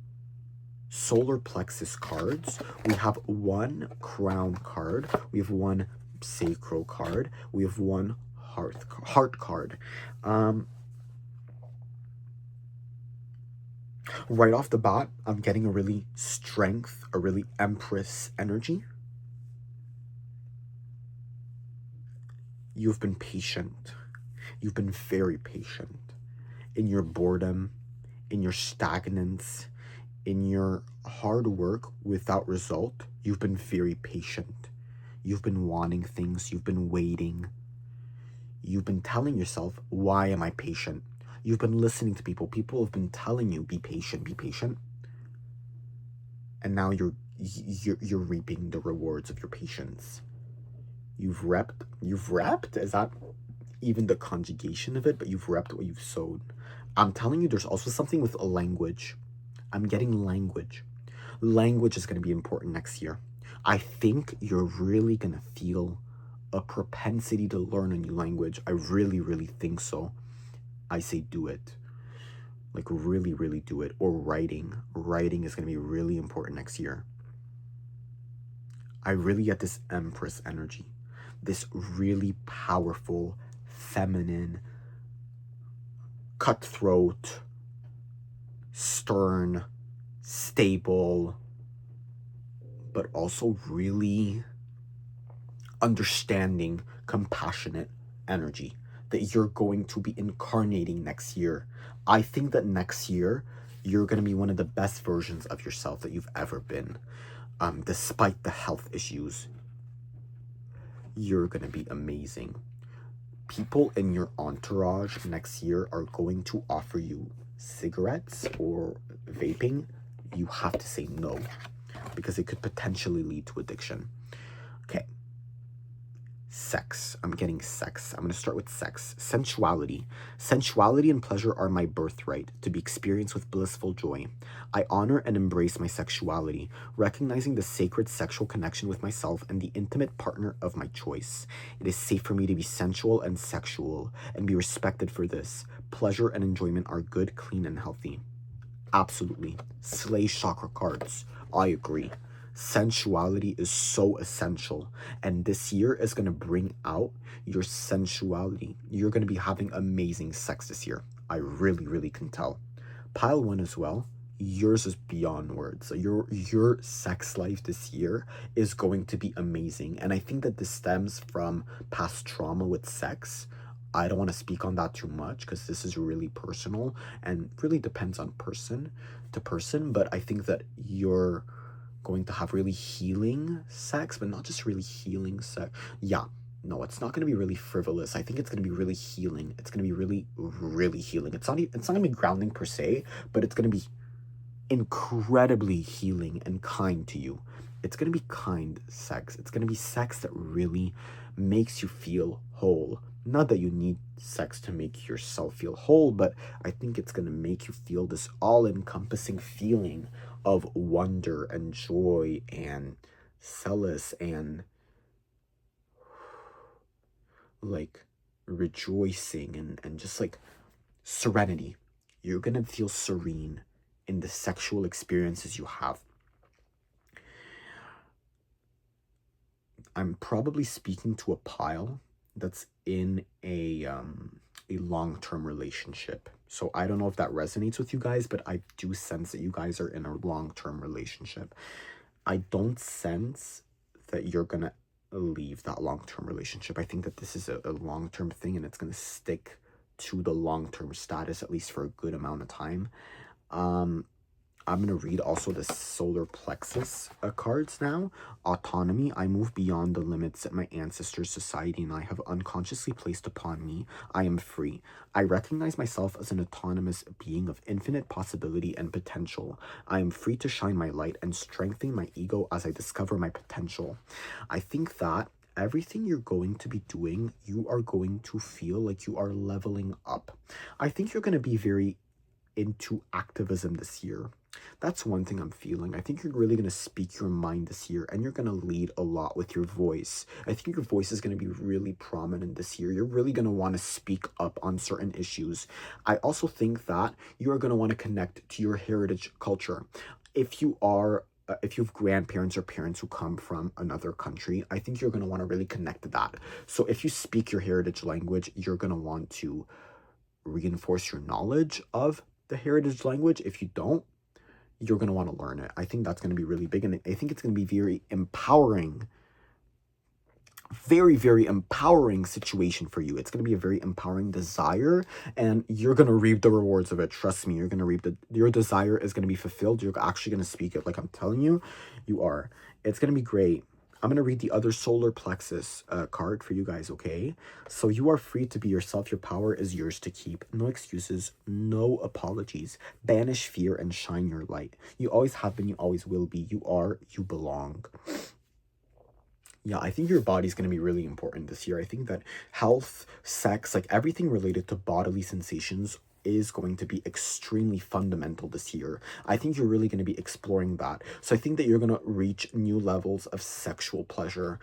[SPEAKER 1] solar plexus cards. We have one crown card. We have one sacral card. We have one heart card. Right off the bat, I'm getting a really strength, a really empress energy. You've been patient. You've been very patient in your boredom, in your stagnance, in your hard work without result. You've been very patient. You've been wanting things. You've been waiting. You've been telling yourself, why am I patient? You've been listening to people. People have been telling you, be patient, be patient. And now you're reaping the rewards of your patience. You've reaped. Is that even the conjugation of it? But you've reaped what you've sowed. I'm telling you, there's also something with a language. I'm getting language. Language is going to be important next year. I think you're really going to feel a propensity to learn a new language. I really, really think so. I say do it. Like really, really do it. Or writing. Writing is going to be really important next year. I really get this Empress energy. This really powerful, feminine, cutthroat, stern, stable, but also really understanding, compassionate energy that you're going to be incarnating next year. I think that next year, you're going to be one of the best versions of yourself that you've ever been. Despite the health issues, you're going to be amazing. People in your entourage next year are going to offer you cigarettes or vaping. You have to say no, because it could potentially lead to addiction. Okay. Sex. I'm getting sex. I'm going to start with sex. Sensuality. Sensuality and pleasure are my birthright, to be experienced with blissful joy. I honor and embrace my sexuality, recognizing the sacred sexual connection with myself and the intimate partner of my choice. It is safe for me to be sensual and sexual, and be respected for this. Pleasure and enjoyment are good, clean, and healthy. Absolutely. Slay chakra cards. I agree. Sensuality is so essential, and this year is going to bring out your sensuality. You're going to be having amazing sex this year. I really, really can tell. Pile 1 as well. Yours is beyond words. Your sex life this year is going to be amazing, and I think that this stems from past trauma with sex. I don't want to speak on that too much because this is really personal and really depends on person to person, but I think that you're going to have really healing sex, but not just really healing sex. Yeah, no, it's not going to be really frivolous. I think it's going to be really healing. It's going to be really, really healing. It's not going to be grounding per se, but it's going to be incredibly healing and kind to you. It's going to be kind sex. It's going to be sex that really makes you feel whole. Not that you need sex to make yourself feel whole, but I think it's going to make you feel this all-encompassing feeling of wonder and joy and solace and like rejoicing and just like serenity. You're going to feel serene in the sexual experiences you have. I'm probably speaking to a pile, that's in a long-term relationship. So I don't know if that resonates with you guys, but I do sense that you guys are in a long-term relationship. I don't sense that you're gonna leave that long-term relationship. I think that this is a long-term thing, and it's gonna stick to the long-term status, at least for a good amount of time. I'm going to read also the solar plexus cards now. Autonomy. I move beyond the limits that my ancestors, society, and I have unconsciously placed upon me. I am free. I recognize myself as an autonomous being of infinite possibility and potential. I am free to shine my light and strengthen my ego as I discover my potential. I think that everything you're going to be doing, you are going to feel like you are leveling up. I think you're going to be very into activism this year. That's one thing I'm feeling. I think you're really going to speak your mind this year, and you're going to lead a lot with your voice. I think your voice is going to be really prominent this year. You're really going to want to speak up on certain issues. I also think that you are going to want to connect to your heritage culture. If you have grandparents or parents who come from another country, I think you're going to want to really connect to that. So if you speak your heritage language, you're going to want to reinforce your knowledge of the heritage language. If you don't, you're going to want to learn it. I think that's going to be really big, and I think it's going to be very empowering, very, very empowering situation for you. It's going to be a very empowering desire, and you're going to reap the rewards of it. Trust me, you're going to reap your desire is going to be fulfilled. You're actually going to speak it. Like I'm telling you, you are. It's going to be great. I'm going to read the other solar plexus card for you guys, okay? So you are free to be yourself. Your power is yours to keep. No excuses, no apologies. Banish fear and shine your light. You always have been, you always will be. You are, you belong. Yeah, I think your body's going to be really important this year. I think that health, sex, like everything related to bodily sensations is going to be extremely fundamental this year. I think you're really going to be exploring that. So I think that you're going to reach new levels of sexual pleasure,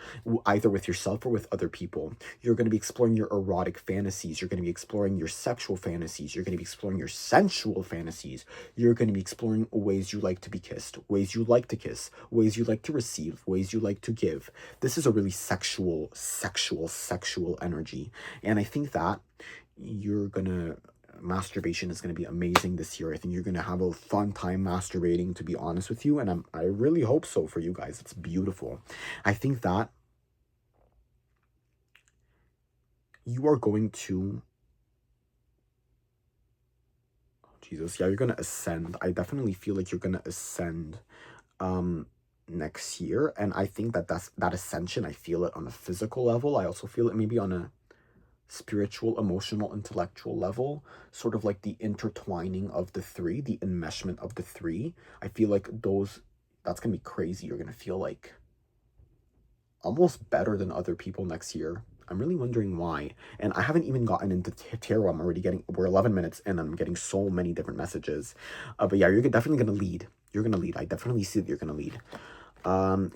[SPEAKER 1] either with yourself or with other people. You're going to be exploring your erotic fantasies. You're going to be exploring your sexual fantasies. You're going to be exploring your sensual fantasies. You're going to be exploring ways you like to be kissed, ways you like to kiss, ways you like to receive, ways you like to give. This is a really sexual energy. And I think that masturbation is going to be amazing this year. I think you're going to have a fun time masturbating, to be honest with you, and I really hope so for you guys. It's beautiful. I think that you are going to, Jesus, yeah, you're going to ascend. I definitely feel like you're going to ascend next year, and I think that that ascension, I feel it on a physical level. I also feel it maybe on a spiritual, emotional, intellectual level, sort of like the intertwining of the three, the enmeshment of the three. I feel like that's gonna be crazy. You're gonna feel like almost better than other people next year. I'm really wondering why. And I haven't even gotten into tarot. We're 11 minutes and I'm getting so many different messages. But yeah, you're definitely gonna lead. You're gonna lead. I definitely see that you're gonna lead.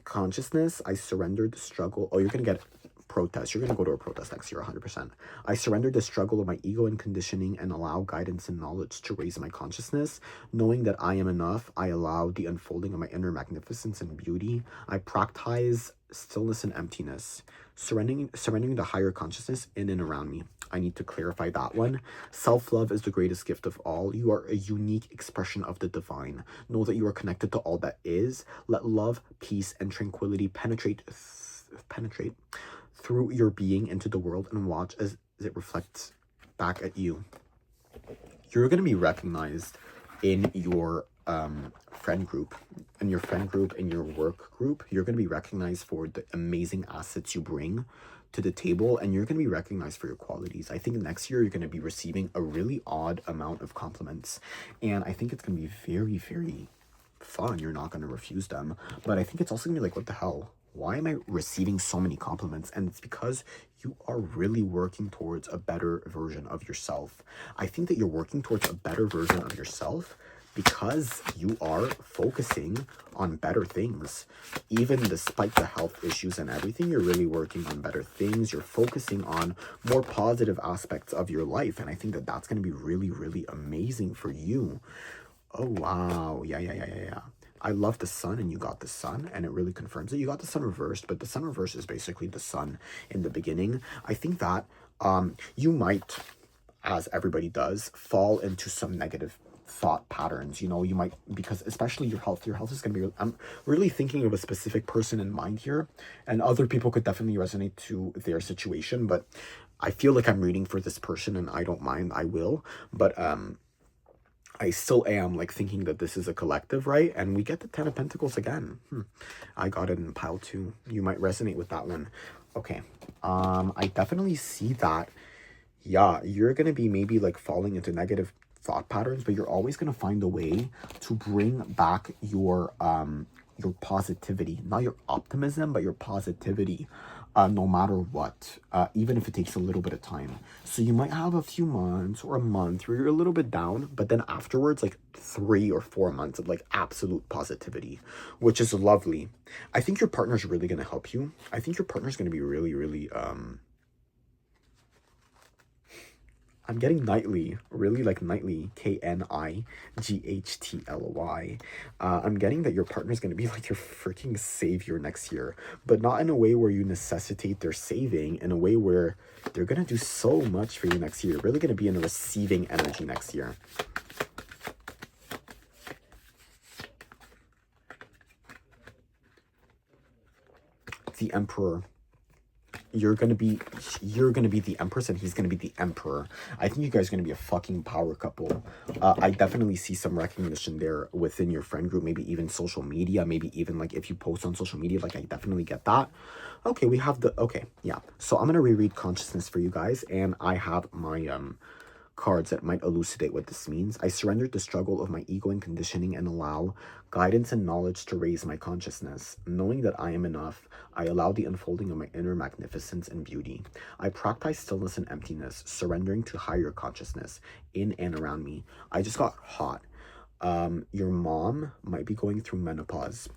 [SPEAKER 1] Consciousness, I surrendered the struggle. Oh, you're gonna get protest. You're gonna go to a protest next year, 100%. I surrendered the struggle of my ego and conditioning and allow guidance and knowledge to raise my consciousness. Knowing that I am enough, I allow the unfolding of my inner magnificence and beauty. I practice stillness and emptiness. Surrendering the higher consciousness in and around me. I need to clarify that one. Self-love is the greatest gift of all. You are a unique expression of the divine. Know that you are connected to all that is. Let love, peace, and tranquility penetrate through your being into the world and watch as it reflects back at you. You're going to be recognized in your friend group, in your work group. You're going to be recognized for the amazing assets you bring to the table, and you're going to be recognized for your qualities. I think next year you're going to be receiving a really odd amount of compliments, and I think it's going to be very, very fun. You're not going to refuse them, but I think it's also going to be like, what the hell? Why am I receiving so many compliments? And it's because you are really working towards a better version of yourself. I think that you're working towards a better version of yourself because you are focusing on better things. Even despite the health issues and everything, you're really working on better things. You're focusing on more positive aspects of your life. And I think that that's going to be really, really amazing for you. Oh, wow. Yeah. I love the sun, and you got the sun, and it really confirms it. You got the sun reversed, but the sun reversed is basically the sun in the beginning. I think that you might, as everybody does, fall into some negative thought patterns. You know, you might, because especially your health is going to be, I'm really thinking of a specific person in mind here, and other people could definitely resonate to their situation, but I feel like I'm reading for this person, and I don't mind, I will, but I still am like thinking that this is a collective, right? And we get the 10 of Pentacles again. I got it in pile 2. You might resonate with that one. Okay. I definitely see that. Yeah, you're going to be maybe like falling into negative thought patterns, but you're always going to find a way to bring back your positivity, not your optimism, but your positivity, no matter what, even if it takes a little bit of time. So you might have a few months or a month where you're a little bit down, but then afterwards, like 3 or 4 months of like absolute positivity, which is lovely. I think your partner's really going to help you. I think your partner's going to be really, really, I'm getting nightly, really like nightly, Knightly. I'm getting that your partner's going to be like your freaking savior next year, but not in a way where you necessitate their saving, in a way where they're going to do so much for you next year. You're really going to be in a receiving energy next year. The Emperor. You're gonna be the Empress, and he's gonna be the Emperor. I think you guys are gonna be a fucking power couple. I definitely see some recognition there within your friend group, maybe even social media, maybe even like if you post on social media, like I definitely get that. Okay, we have the, okay, yeah. So I'm gonna reread consciousness for you guys, and I have my cards that might elucidate what this means. I surrendered the struggle of my ego and conditioning and allow guidance and knowledge to raise my consciousness. Knowing that I am enough, I allow the unfolding of my inner magnificence and beauty. I practice stillness and emptiness, surrendering to higher consciousness in and around me. I just got hot. Your mom might be going through menopause.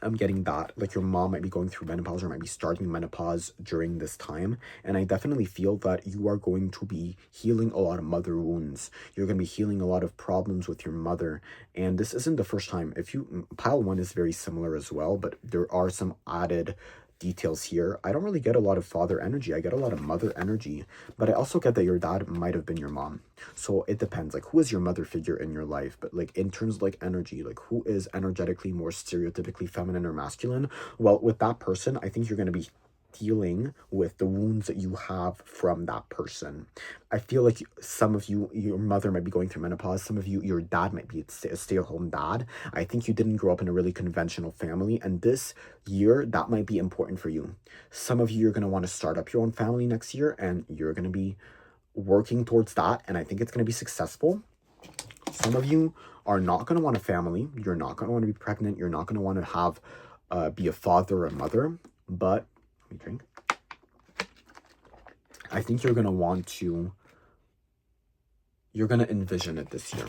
[SPEAKER 1] I'm getting that, like your mom might be going through menopause or might be starting menopause during this time. And I definitely feel that you are going to be healing a lot of mother wounds. You're going to be healing a lot of problems with your mother. And this isn't the first time. If you, pile 1 is very similar as well, but there are some added details here. I don't really get a lot of father energy. I get a lot of mother energy, but I also get that your dad might have been your mom. So it depends, like who is your mother figure in your life, but like in terms of like energy, like who is energetically more stereotypically feminine or masculine. Well, with that person, I think you're going to be dealing with the wounds that you have from that person. I feel like some of you, your mother might be going through menopause. Some of you, your dad might be a stay-at-home dad. I think you didn't grow up in a really conventional family, and this year that might be important for you. Some of you, you're going to want to start up your own family next year, and you're going to be working towards that, and I think it's going to be successful. Some of you are not going to want a family. You're not going to want to be pregnant. You're not going to want to have be a father or a mother, but let me drink. I think you're going to want to, you're going to envision it this year.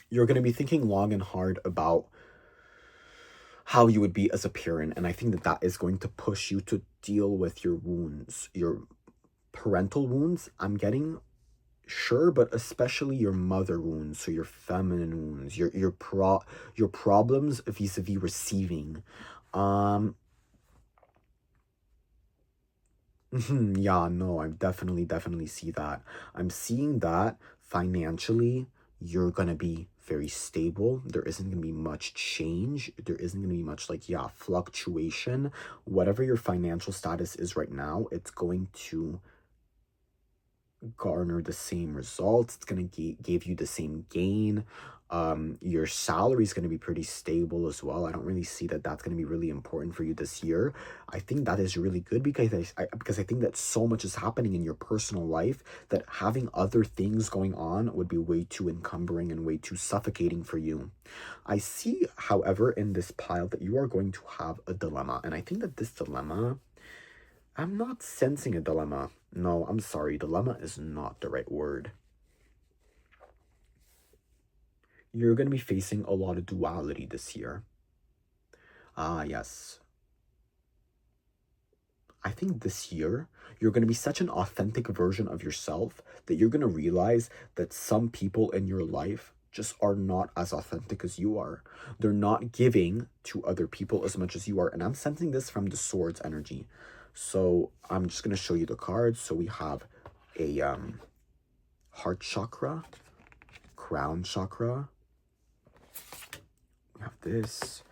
[SPEAKER 1] You're going to be thinking long and hard about how you would be as a parent, and I think that that is going to push you to deal with your wounds, your parental wounds. I'm getting, sure, but especially your mother wounds, so your feminine wounds, your problems vis-a-vis receiving. Yeah, no, I definitely see that. I'm seeing that financially, you're gonna be very stable. There isn't gonna be much change. There isn't gonna be much like, yeah, fluctuation. Whatever your financial status is right now, it's going to garner the same results. It's going to give you the same gain. Your salary is going to be pretty stable as well. I don't really see that that's going to be really important for you this year. I think that is really good because I think that so much is happening in your personal life that having other things going on would be way too encumbering and way too suffocating for you. I see, however, in this pile that you are going to have a dilemma, and I think that this dilemma, I'm not sensing a dilemma. No, I'm sorry. Dilemma is not the right word. You're going to be facing a lot of duality this year. Ah, yes. I think this year, you're going to be such an authentic version of yourself that you're going to realize that some people in your life just are not as authentic as you are. They're not giving to other people as much as you are. And I'm sensing this from the swords energy. So I'm just going to show you the cards. So we have a heart chakra, crown chakra. We have this.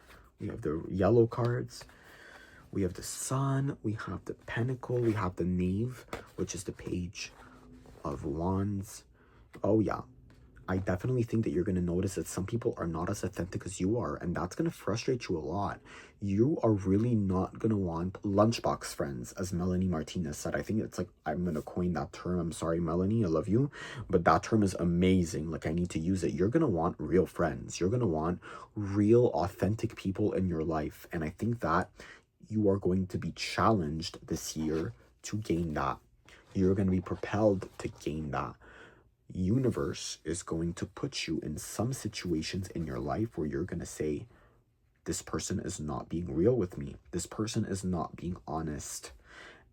[SPEAKER 1] We have the yellow cards. We have the sun. We have the pentacle. We have the knave, which is the page of wands. Oh yeah, I definitely think that you're going to notice that some people are not as authentic as you are, and that's going to frustrate you a lot. You are really not going to want lunchbox friends, as Melanie Martinez said. I think it's like, I'm going to coin that term. I'm sorry, Melanie, I love you, but that term is amazing. Like, I need to use it. You're going to want real friends. You're going to want real, authentic people in your life, and I think that you are going to be challenged this year to gain that. You're going to be propelled to gain that. Universe is going to put you in some situations in your life where you're going to say, this person is not being real with me. This person is not being honest.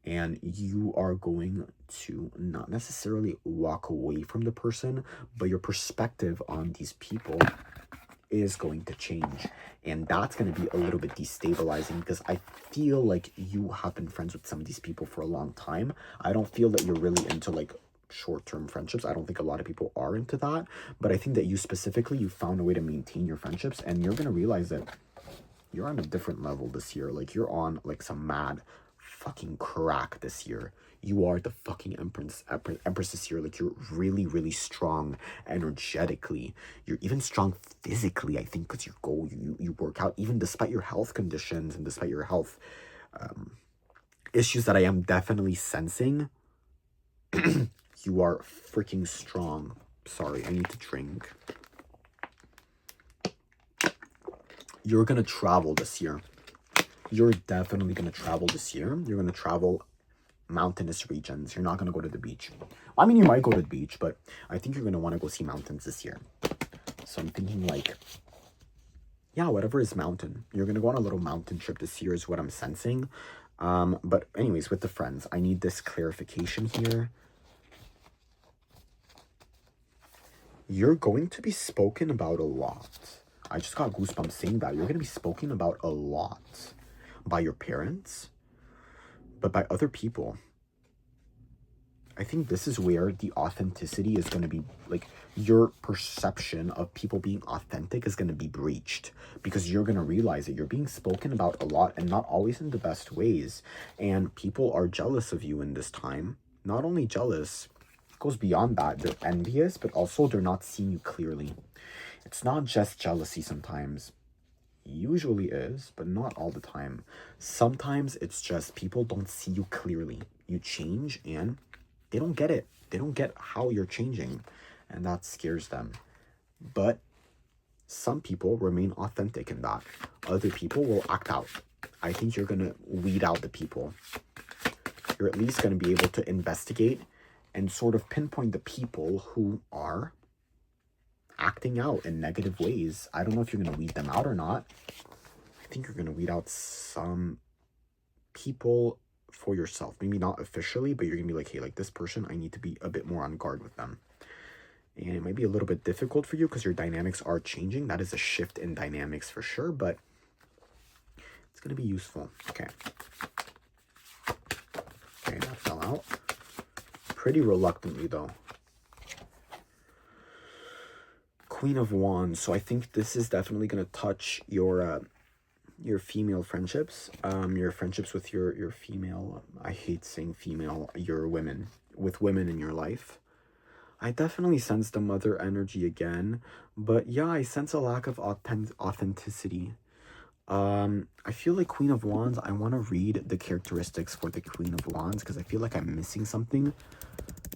[SPEAKER 1] And you are going to not necessarily walk away from the person, but your perspective on these people is going to change. And that's going to be a little bit destabilizing, because I feel like you have been friends with some of these people for a long time. I don't feel that you're really into like short-term friendships. I don't think a lot of people are into that, but I think that you specifically, you found a way to maintain your friendships, and you're going to realize that you're on a different level this year. Like, you're on like some mad fucking crack this year. You are the fucking empress this year. Like, you're really, really strong energetically. You're even strong physically, I think, because you work out, even despite your health conditions and despite your health issues that I am definitely sensing. You are freaking strong. Sorry, I need to drink. You're going to travel this year. You're definitely going to travel this year. You're going to travel mountainous regions. You're not going to go to the beach. I mean, you might go to the beach, but I think you're going to want to go see mountains this year. So I'm thinking like, yeah, whatever is mountain. You're going to go on a little mountain trip this year is what I'm sensing. But anyways, with the friends, I need this clarification here. You're going to be spoken about a lot. I just got goosebumps saying that. You're going to be spoken about a lot by your parents, but by other people. I think this is where the authenticity is going to be, like, your perception of people being authentic is going to be breached, because you're going to realize that you're being spoken about a lot, and not always in the best ways. And people are jealous of you in this time. Not only jealous, goes beyond that. They're envious, but also they're not seeing you clearly. It's not just jealousy sometimes. Usually is, but not all the time. Sometimes it's just people don't see you clearly. You change and they don't get it. They don't get how you're changing, and that scares them. But some people remain authentic in that. Other people will act out. I think you're going to weed out the people. You're at least going to be able to investigate and sort of pinpoint the people who are acting out in negative ways. I don't know if you're going to weed them out or not. I think you're going to weed out some people for yourself. Maybe not officially, but you're going to be like, hey, like this person, I need to be a bit more on guard with them. And it might be a little bit difficult for you because your dynamics are changing. That is a shift in dynamics for sure, but it's going to be useful. Okay. Okay, that fell out. Pretty reluctantly, though. Queen of Wands. So I think this is definitely going to touch your female friendships. Your friendships with your female, I hate saying female, your women, with women in your life. I definitely sense the mother energy again, but yeah, I sense a lack of authenticity. I feel like Queen of Wands, I want to read the characteristics for the Queen of Wands because I feel like I'm missing something.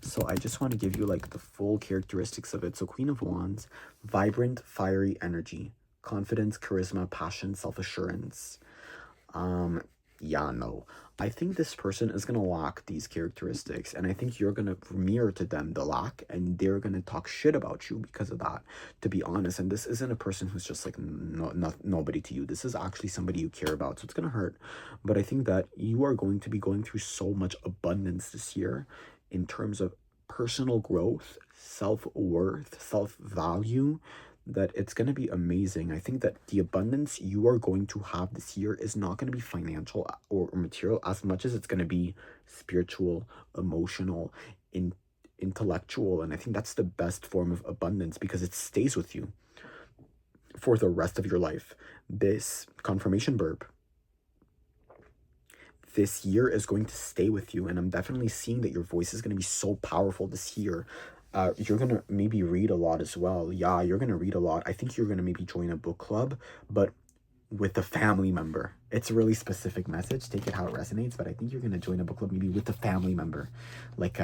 [SPEAKER 1] So I just want to give you like the full characteristics of it. So Queen of Wands, vibrant, fiery energy, confidence, charisma, passion, self-assurance. Yeah, no. I think this person is going to lack these characteristics, and I think you're going to mirror to them the lack, and they're going to talk shit about you because of that, to be honest. And this isn't a person who's just like nobody to you. This is actually somebody you care about, so it's going to hurt. But I think that you are going to be going through so much abundance this year in terms of personal growth, self-worth, self-value, that it's going to be amazing. I think that the abundance you are going to have this year is not going to be financial or material as much as it's going to be spiritual, emotional, intellectual. And I think that's the best form of abundance because it stays with you for the rest of your life. This confirmation verb, this year is going to stay with you, and I'm definitely seeing that your voice is going to be so powerful this year. You're going to maybe read a lot as well. Yeah, you're going to read a lot. I think you're going to maybe join a book club, but with a family member. It's a really specific message. Take it how it resonates, but I think you're going to join a book club maybe with a family member. Like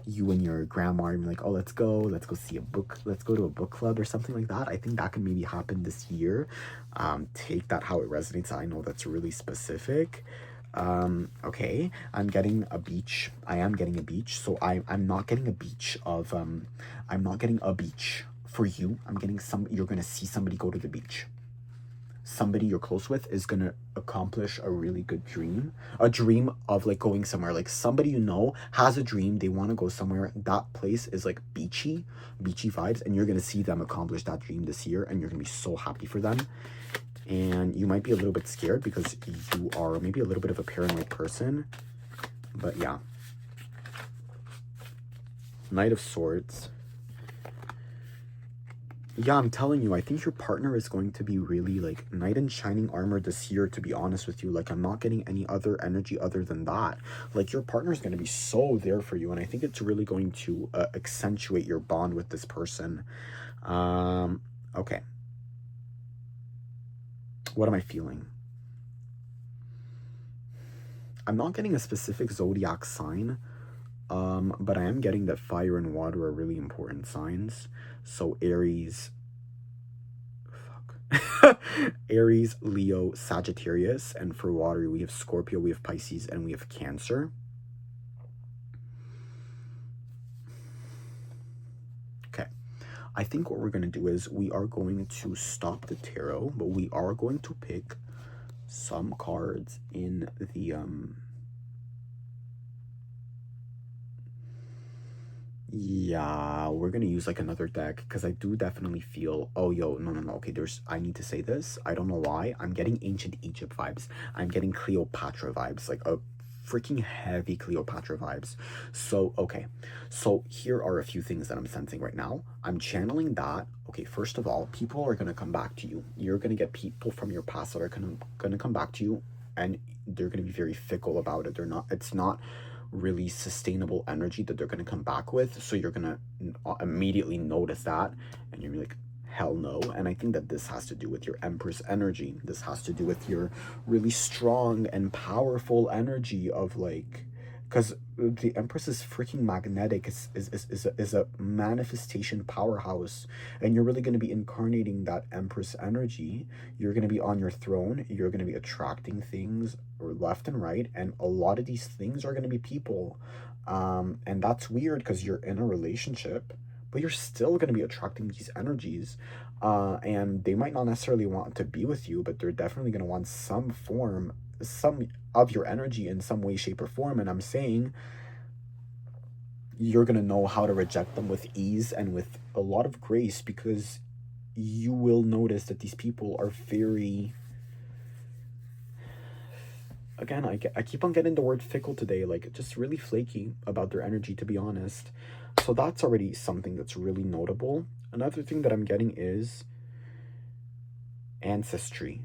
[SPEAKER 1] you and your grandma and like, oh, let's go see a book. Let's go to a book club or something like that. I think that can maybe happen this year. Take that how it resonates. I know that's really specific. Okay, I'm getting a beach. I am getting a beach. So I'm not getting a beach of I'm not getting a beach for you. I'm getting you're gonna see somebody go to the beach. Somebody you're close with is gonna accomplish a really good dream. A dream of like going somewhere. Like somebody you know has a dream, they want to go somewhere. That place is like beachy vibes, and you're gonna see them accomplish that dream this year, and you're gonna be so happy for them. And you might be a little bit scared because you are maybe a little bit of a paranoid person. But yeah. Knight of Swords. Yeah, I'm telling you, I think your partner is going to be really like knight in shining armor this year, to be honest with you. Like, I'm not getting any other energy other than that. Like, your partner is going to be so there for you, and I think it's really going to accentuate your bond with this person. Okay. What am I feeling? I'm not getting a specific zodiac sign, but I am getting that fire and water are really important signs. So Aries, Aries, Leo, Sagittarius, and for water we have Scorpio, we have Pisces, and we have Cancer. Okay, I think what we're going to do is we are going to stop the tarot, but we are going to pick some cards in the yeah, we're gonna use like another deck because I do definitely feel, oh yo, no, okay, I need to say this. I don't know why. I'm getting ancient Egypt vibes. I'm getting Cleopatra vibes, like a freaking heavy Cleopatra vibes. So, okay. So here are a few things that I'm sensing right now. I'm channeling that. Okay, first of all, people are gonna come back to you. You're gonna get people from your past that are gonna come back to you, and they're gonna be very fickle about it. It's not really sustainable energy that they're going to come back with, so you're going to immediately notice that, and you're like, hell no. And I think that this has to do with your Empress energy. This has to do with your really strong and powerful energy of like, because the Empress is freaking magnetic, is a manifestation powerhouse, and you're really going to be incarnating that Empress energy. You're going to be on your throne, you're going to be attracting things left and right, and a lot of these things are going to be people, and that's weird because you're in a relationship, but you're still going to be attracting these energies, and they might not necessarily want to be with you, but they're definitely going to want some of your energy in some way, shape, or form. And I'm saying you're going to know how to reject them with ease and with a lot of grace, because you will notice that these people are very, again, I keep on getting the word fickle today, like just really flaky about their energy, to be honest. So that's already something that's really notable. Another thing that I'm getting is ancestry.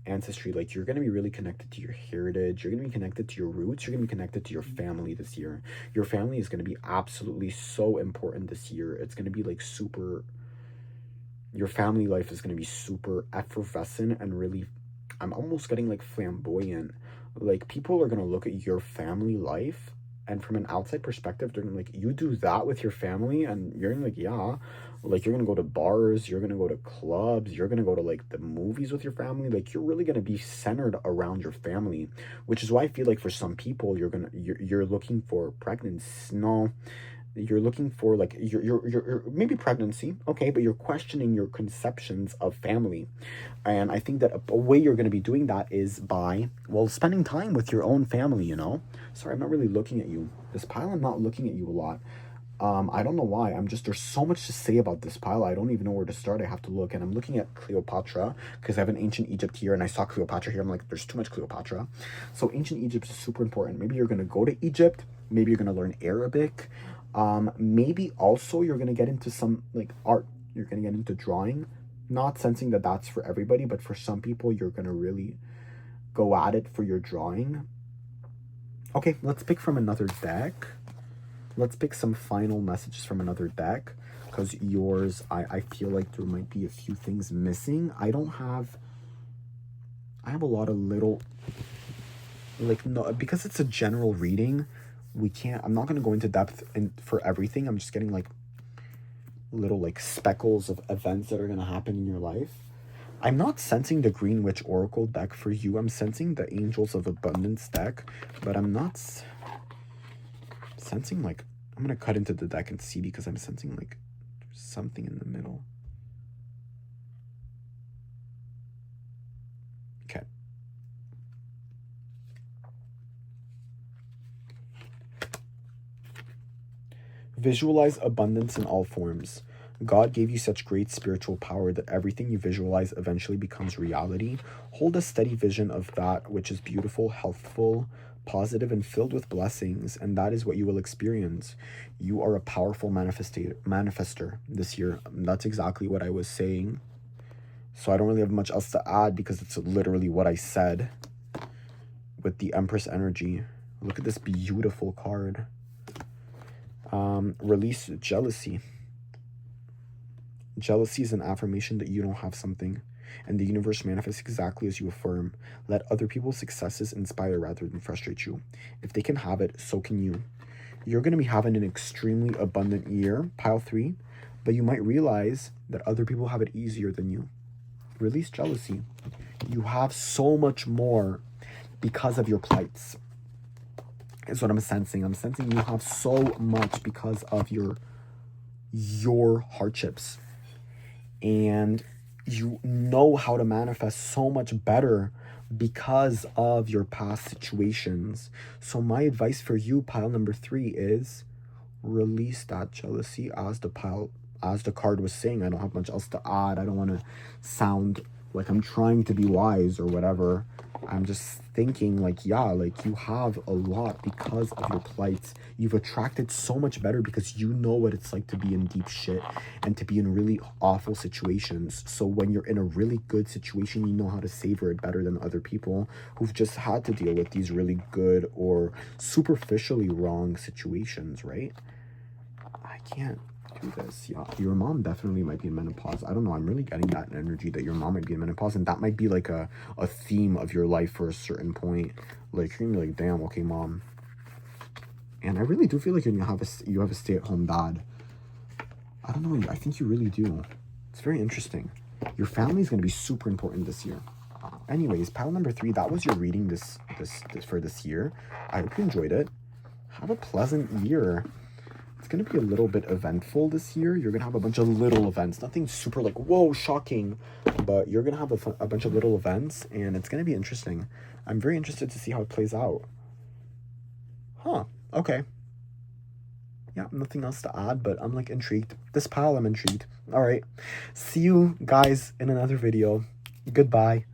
[SPEAKER 1] Like, you're going to be really connected to your heritage, you're going to be connected to your roots, you're going to be connected to your family this year. Your family is going to be absolutely so important this year. It's going to be like your family life is going to be super effervescent and really, I'm almost getting like flamboyant. Like, people are going to look at your family life, and from an outside perspective, they're gonna like, you do that with your family, and you're gonna like, yeah, like, you're gonna go to bars, you're gonna go to clubs, you're gonna go to like the movies with your family. Like, you're really gonna be centered around your family, which is why I feel like for some people you're looking for pregnancy. No, you're looking for like you're maybe pregnancy, okay, but you're questioning your conceptions of family. And I think that a way you're going to be doing that is by, well, spending time with your own family, you know. Sorry, I'm not really looking at you. This pile, I'm not looking at you a lot. I don't know why. There's so much to say about this pile. I don't even know where to start. I have to look. And I'm looking at Cleopatra because I have an ancient Egypt here and I saw Cleopatra here. I'm like, there's too much Cleopatra. So ancient Egypt is super important. Maybe you're going to go to Egypt. Maybe you're going to learn Arabic. Maybe also you're going to get into some like art. You're going to get into drawing. Not sensing that that's for everybody, but for some people, you're going to really go at it for your drawing. Okay, let's pick from another deck. Let's pick some final messages from another deck, because yours, I feel like there might be a few things missing. I have a lot of little, like, no, because it's a general reading, I'm not going to go into depth for everything. I'm just getting, like, little, like, speckles of events that are going to happen in your life. I'm not sensing the Green Witch Oracle deck for you. I'm sensing the Angels of Abundance deck, but I'm not sensing, like, I'm gonna cut into the deck and see, because I'm sensing like there's something in the middle. Okay. Visualize abundance in all forms. God gave you such great spiritual power that everything you visualize eventually becomes reality. Hold a steady vision of that which is beautiful, healthful, positive, and filled with blessings, and that is what you will experience. You are a powerful manifester this year. That's exactly what I was saying. So I don't really have much else to add because it's literally what I said with the Empress energy. Look at this beautiful card. Release jealousy. Jealousy is an affirmation that you don't have something, and the universe manifests exactly as you affirm. Let other people's successes inspire rather than frustrate you. If they can have it, so can you. You're going to be having an extremely abundant year, pile 3, but you might realize that other people have it easier than you. Release jealousy. You have so much more because of your plights. Is what I'm sensing. I'm sensing you have so much because of your hardships. And you know how to manifest so much better because of your past situations. So my advice for you, pile number 3, is release that jealousy. As the card was saying, I don't have much else to add. I don't want to sound like I'm trying to be wise or whatever. I'm just thinking like, yeah, like you have a lot because of your plights. You've attracted so much better because you know what it's like to be in deep shit and to be in really awful situations. So when you're in a really good situation, you know how to savor it better than other people who've just had to deal with these really good or superficially wrong situations, right? I can't do this. Yeah, your mom definitely might be in menopause. I don't know. I'm really getting that energy that your mom might be in menopause, and that might be like a theme of your life for a certain point. Like you're gonna be like, damn, okay, mom. And I really do feel like you have a stay-at-home dad. I don't know. I think you really do. It's very interesting. Your family is gonna be super important this year. Anyways, pile number 3. That was your reading this for this year. I hope you enjoyed it. Have a pleasant year. It's going to be a little bit eventful this year. You're going to have a bunch of little events. Nothing super like, whoa, shocking. But you're going to have a bunch of little events, and it's going to be interesting. I'm very interested to see how it plays out. Huh. Okay. Yeah, nothing else to add, but I'm, like, intrigued. This pile, I'm intrigued. All right. See you guys in another video. Goodbye.